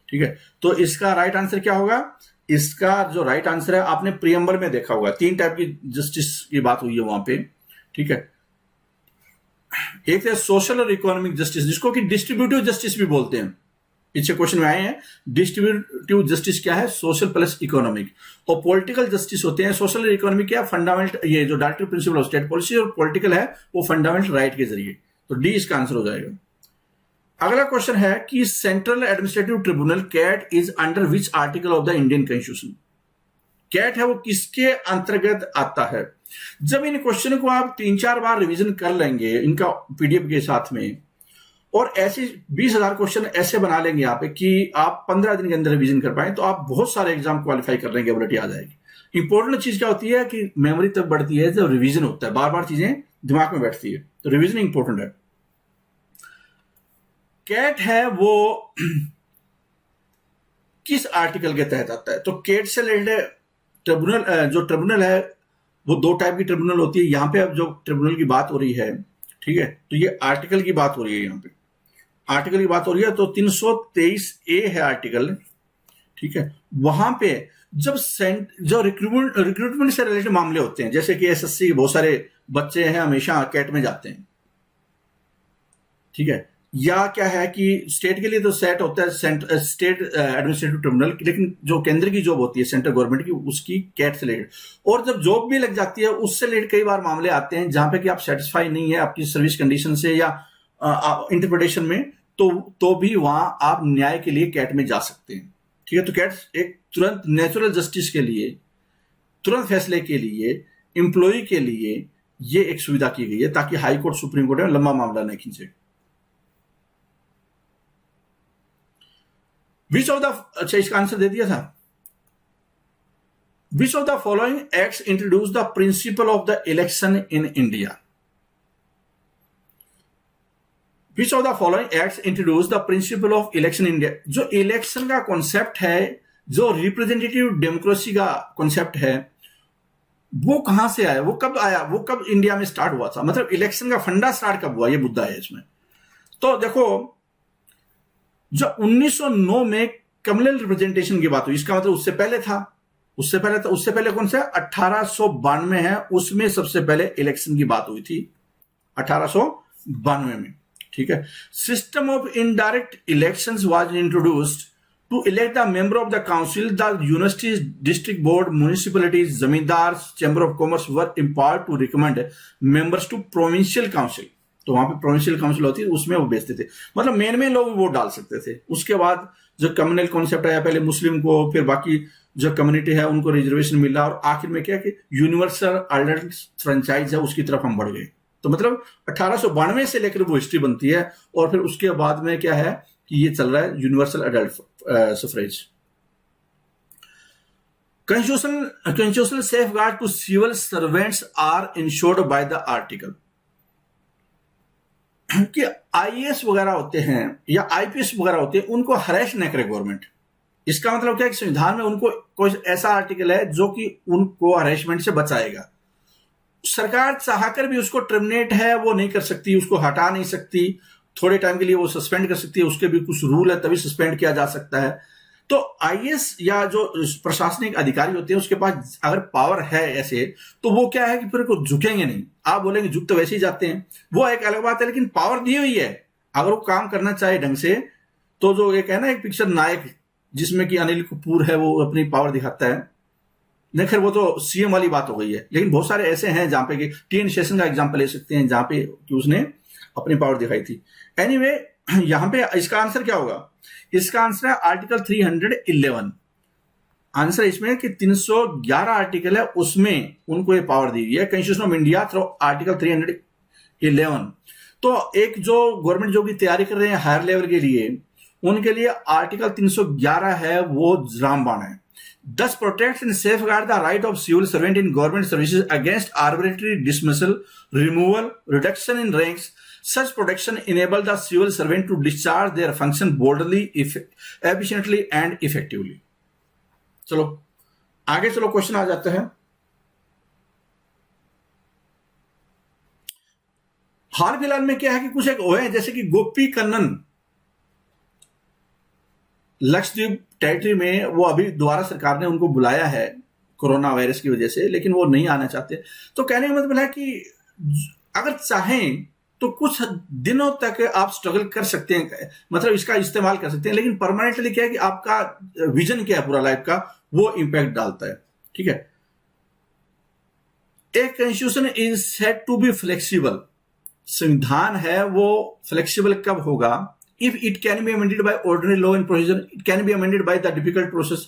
ठीक है। तो इसका राइट आंसर क्या होगा? इसका जो राइट आंसर है, आपने प्रियम्बल में देखा होगा 3 टाइप की जस्टिस की बात हुई है वहां पे। ठीक है। एक है सोशल और इकोनॉमिक जस्टिस, जिसको कि डिस्ट्रीब्यूटिव जस्टिस भी बोलते हैं। पीछे क्वेश्चन में आए हैं। डिस्ट्रीब्यूटिव जस्टिस क्या है? Social plus economic. और पॉलिटिकल जस्टिस होते हैं, सोशल और इकोनॉमिक क्या? फंडामेंटल, ये जो directive principle of state policy, और पॉलिटिकल है वो फंडामेंटल राइट के जरिए। तो डी इसका आंसर हो जाएगा। अगला क्वेश्चन है कि central administrative tribunal CAT is under which article of the Indian constitution? CAT है वो किसके अंतर्गत आता है? जब इन क्वेश्चन को आप 3-4 बार रिवीजन कर लेंगे इनका पीडीएफ के साथ में, और ऐसे 20,000 क्वेश्चन ऐसे बना लेंगे आप कि आप 15 दिन के अंदर रिवीजन कर पाए, तो आप बहुत सारे एग्जाम क्वालिफाई कर लेंगे, एबिलिटी आ जाएगी। इंपॉर्टेंट चीज क्या होती है कि मेमोरी तब बढ़ती है जब रिवीजन होता है, बार बार चीजें दिमाग में बैठती है, तो रिवीजन इंपॉर्टेंट है। कैट है वो किस आर्टिकल के तहत आता है? तो कैट से रिलेटेड ट्रिब्यूनल, जो ट्रिब्यूनल है वो 2 टाइप की ट्रिब्यूनल होती है। यहां पे अब जो ट्रिब्यूनल की बात हो रही है, ठीक है, तो ये आर्टिकल की बात हो रही है, यहां पे आर्टिकल की बात हो रही है। तो 323A है आर्टिकल। ठीक है। वहां पे जब जो रिक्रूटमेंट से रिलेटेड मामले होते हैं, जैसे कि एसएससी बहुत सारे बच्चे हैं हमेशा कैट में जाते हैं। ठीक है। या क्या है कि स्टेट के लिए तो सेट होता है स्टेट एडमिनिस्ट्रेटिव ट्रिब्यूनल, लेकिन जो केंद्र की जॉब होती है सेंट्रल गवर्नमेंट की, उसकी कैट से रिलेटेड। और जब जॉब भी लग जाती है उससे रिलेटेड कई बार मामले आते हैं जहां पे कि आप सेटिस्फाई नहीं है आपकी सर्विस कंडीशन से या इंटरप्रिटेशन में, तो भी वहां आप न्याय के लिए कैट में जा सकते हैं। ठीक है। तो कैट एक तुरंत नेचुरल जस्टिस के लिए, तुरंत फैसले के लिए, एम्प्लॉय के लिए ये एक सुविधा की गई है ताकि हाई कोर्ट सुप्रीम कोर्ट में लंबा मामला नहीं खींचे। विच ऑफ द, अच्छा इसका आंसर दे दिया था, विच of the following acts introduce the principle of the election in India, which of the following acts introduce the principle of election India. जो इलेक्शन का कॉन्सेप्ट है, जो रिप्रेजेंटेटिव डेमोक्रेसी का कॉन्सेप्ट है, वो कहां से आया, वो कब आया, वो कब इंडिया में स्टार्ट हुआ था, मतलब इलेक्शन का फंडा स्टार्ट कब हुआ, ये मुद्दा है इसमें। तो देखो, जो 1909 में कम्युनल रिप्रेजेंटेशन की बात हुई, इसका मतलब उससे पहले था, उससे पहले कौन सा 1892 है, उसमें सबसे पहले इलेक्शन की बात हुई थी 1892 में, ठीक है। System of indirect elections was introduced to elect the member of the council, the universities, district board, municipalities, zamindars, chamber of commerce were empowered to recommend members to provincial council। तो वहां पे प्रोविंशियल काउंसिल होती है, उसमें वो भेजते थे, मतलब मेन लोग वोट डाल सकते थे। उसके बाद जो कम्युनल कॉन्सेप्ट आया, पहले मुस्लिम को, फिर बाकी जो कम्युनिटी है उनको रिजर्वेशन मिला, और आखिर में क्या कि यूनिवर्सल अडल्ट फ्रेंचाइज है उसकी तरफ हम बढ़ गए। तो मतलब 1892 से लेकर वो हिस्ट्री बनती है, और फिर उसके बाद में क्या है कि ये चल रहा है universal adult suffrage. constitutional safeguard to civil servants are ensured by the article। कि आईएएस वगैरह होते हैं या आईपीएस वगैरह होते हैं, उनको हरेश न करे गवर्नमेंट। इसका मतलब क्या है कि संविधान में उनको कोई ऐसा आर्टिकल है जो कि उनको हरेसमेंट से बचाएगा। सरकार चाहकर भी उसको टर्मिनेट है वो नहीं कर सकती, उसको हटा नहीं सकती, थोड़े टाइम के लिए वो सस्पेंड कर सकती है, उसके भी कुछ रूल है तभी सस्पेंड किया जा सकता है। तो आईएएस या जो प्रशासनिक अधिकारी होते हैं उसके पास अगर पावर है ऐसे, तो वो क्या है कि फिर को झुकेंगे नहीं। आप बोलेंगे झुक तो वैसे ही जाते हैं, वो एक अलग बात है, लेकिन पावर दी हुई है, अगर वो काम करना चाहे ढंग से। तो जो एक है ना एक पिक्चर नायक, जिसमें कि अनिल कपूर है, वो अपनी पावर दिखाता है, नहीं खैर वो तो सीएम वाली बात हो गई है, लेकिन बहुत सारे ऐसे हैं जहां पे टीएन शेषन का एग्जाम्पल ले सकते हैं, जहां पे कि उसने अपनी पावर दिखाई थी। एनीवे यहां पे इसका आंसर क्या होगा, इसका आंसर है आर्टिकल 311। आंसर इसमें कि 311 आर्टिकल है, उसमें उनको ये पावर दी गई है constitution of India through article 311। तो एक जो गवर्नमेंट जो की तैयारी कर रहे हैं हायर लेवल के लिए, उनके लिए आर्टिकल 311 है वो रामबाण है। Thus protects and safeguard the right of civil servant in government services against arbitrary dismissal, removal, reduction in ranks. Such protection enable the civil servant to discharge their function boldly, efficiently and effectively। चलो आगे चलो, question आ जाते हैं। हाल फिलहाल में क्या है कि कुछ एक वो है, जैसे कि गोपी कन्नन लक्षद्वीप टेरिटरी में, वो अभी दोबारा सरकार ने उनको बुलाया है कोरोना वायरस की वजह से, लेकिन वो नहीं आना चाहते। तो कहने का मतलब है कि अगर चाहें तो कुछ दिनों तक आप स्ट्रगल कर सकते हैं, मतलब इसका इस्तेमाल कर सकते हैं, लेकिन परमानेंटली क्या है कि आपका विजन क्या है पूरा लाइफ का, वो इंपैक्ट डालता है। ठीक है, एक constitution is said to be flexible. संविधान है वो फ्लेक्सिबल कब होगा? If it can be amended by ordinary law and procedure, it can be amended by the difficult process,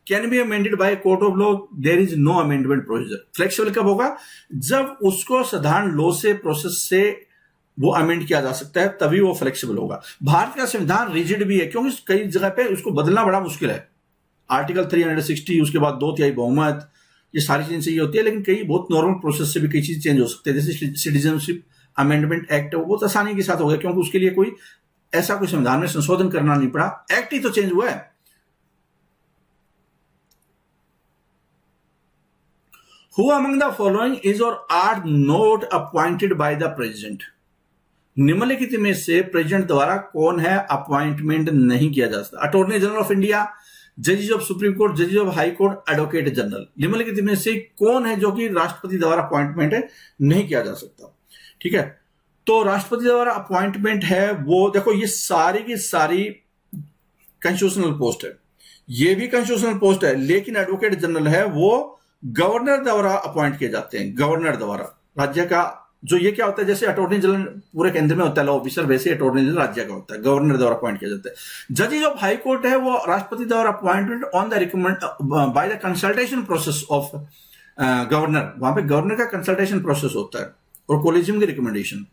can be amended by a court of law, there is no amendment procedure। Flexible कब होगा? जब उसको साधारण law से, process से वो amend किया जा सकता है, तभी वो फ्लेक्सिबल होगा। भारत का संविधान रिजिड भी है, क्योंकि कई जगह पे उसको बदलना बड़ा मुश्किल है। आर्टिकल 360, उसके बाद 2/3 बहुमत, ये सारी चीजें चाहिए होती है, लेकिन कई बहुत नॉर्मल प्रोसेस से भी कई चीज चेंज हो सकते हैं। जैसे सिटीजनशिप अमेंडमेंट एक्ट, वो बहुत आसानी के साथ हो गया, क्योंकि उसके लिए कोई ऐसा कोई संविधान में संशोधन करना नहीं पड़ा, एक्ट ही तो चेंज हुआ है। Who among the following is or are not appointed by the president? निम्नलिखित में से प्रेसिडेंट द्वारा कौन है अपॉइंटमेंट नहीं किया जा सकता? अटॉर्नी जनरल ऑफ इंडिया, जजेस ऑफ सुप्रीम कोर्ट, जजेस of high court, advocate general. निम्नलिखित में से कौन है जो कि राष्ट्रपति द्वारा अपॉइंटमेंट नहीं किया जा सकता? ठीक है, तो राष्ट्रपति द्वारा अपॉइंटमेंट है वो, देखो ये सारी की सारी कॉन्स्टिट्यूशनल पोस्ट है, ये भी कॉन्स्टिट्यूशनल पोस्ट है, लेकिन एडवोकेट जनरल है वो गवर्नर द्वारा अपॉइंट किए जाते हैं। गवर्नर द्वारा राज्य का, जो ये क्या होता है, जैसे अटॉर्नी जनरल पूरे केंद्र में होता है लॉ ऑफिसर, वैसे अटॉर्नी जनरल राज्य का होता है, गवर्नर द्वारा अपॉइंट किया जाता है। जजेस ऑफ हाई कोर्ट है वो राष्ट्रपति द्वारा appointment on the recommend by the consultation process of governor. वहां पे गवर्नर का कंसल्टेशन प्रोसेस होता है और कोलेजियम की recommendation.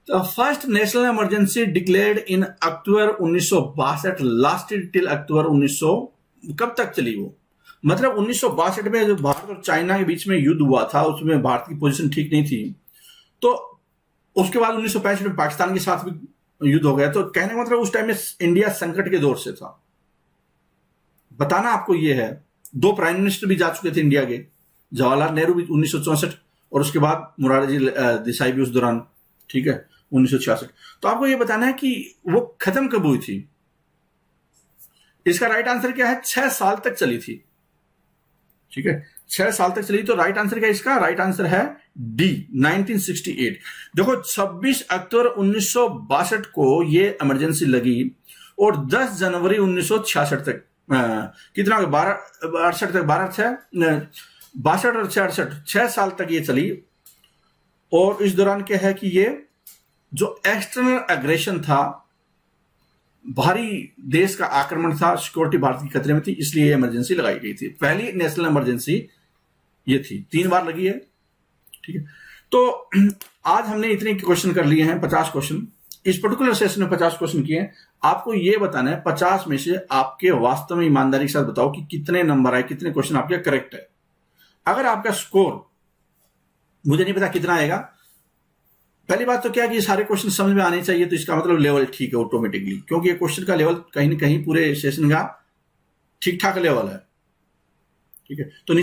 The first national emergency declared in October 1962 lasted till October 1900, कब तक चली वो? मतलब 1962 में जो भारत और चाइना के बीच में युद्ध हुआ था, उसमें भारत की पोजीशन ठीक नहीं थी, तो उसके बाद 1965 में पाकिस्तान के साथ भी युद्ध हो गया। तो कहने का मतलब उस टाइम में इंडिया संकट के दौर से था। बताना आपको ये है, 2 प्राइम मिनिस्टर भी जा चुके थे इंडिया के, जवाहरलाल नेहरू भी 1964 और उसके बाद मोरारजी देसाई भी उस दौरान, ठीक है, 1966। तो आपको ये बताना है कि वो खत्म कब हुई थी। इसका राइट आंसर क्या है? 6 साल तक चली थी, ठीक है, 6 साल तक चली। तो राइट आंसर क्या है इसका? राइट आंसर है डी, 1968। देखो 26 अक्टूबर 1962 को ये इमरजेंसी लगी और 10 जनवरी 1966 तक कितना 12 68 तक 62 और 66 6 साल तक ये चली। और इस दौरान क्या है कि ये जो एक्सटर्नल एग्रेशन था, भारी देश का आक्रमण था, सिक्योरिटी भारत की खतरे में थी, इसलिए इमरजेंसी लगाई गई थी। पहली नेशनल इमरजेंसी ये थी, 3 बार लगी है, ठीक है। तो आज हमने इतने क्वेश्चन कर लिए हैं, 50 क्वेश्चन इस पर्टिकुलर सेशन में 50 क्वेश्चन किए हैं। आपको ये बताना है 50 में से आपके वास्तव में ईमानदारी के साथ बताओ कि कितने नंबर आए, कितने क्वेश्चन आपके करेक्ट है। अगर आपका स्कोर मुझे नहीं पता कितना आएगा, पहली बात तो क्या कि सारे क्वेश्चन समझ में आने चाहिए, तो इसका मतलब लेवल ठीक है ऑटोमेटिकली, क्योंकि ये क्वेश्चन का लेवल कहीं ना कहीं पूरे सेशन का ठीक ठाक लेवल है, ठीक है। तो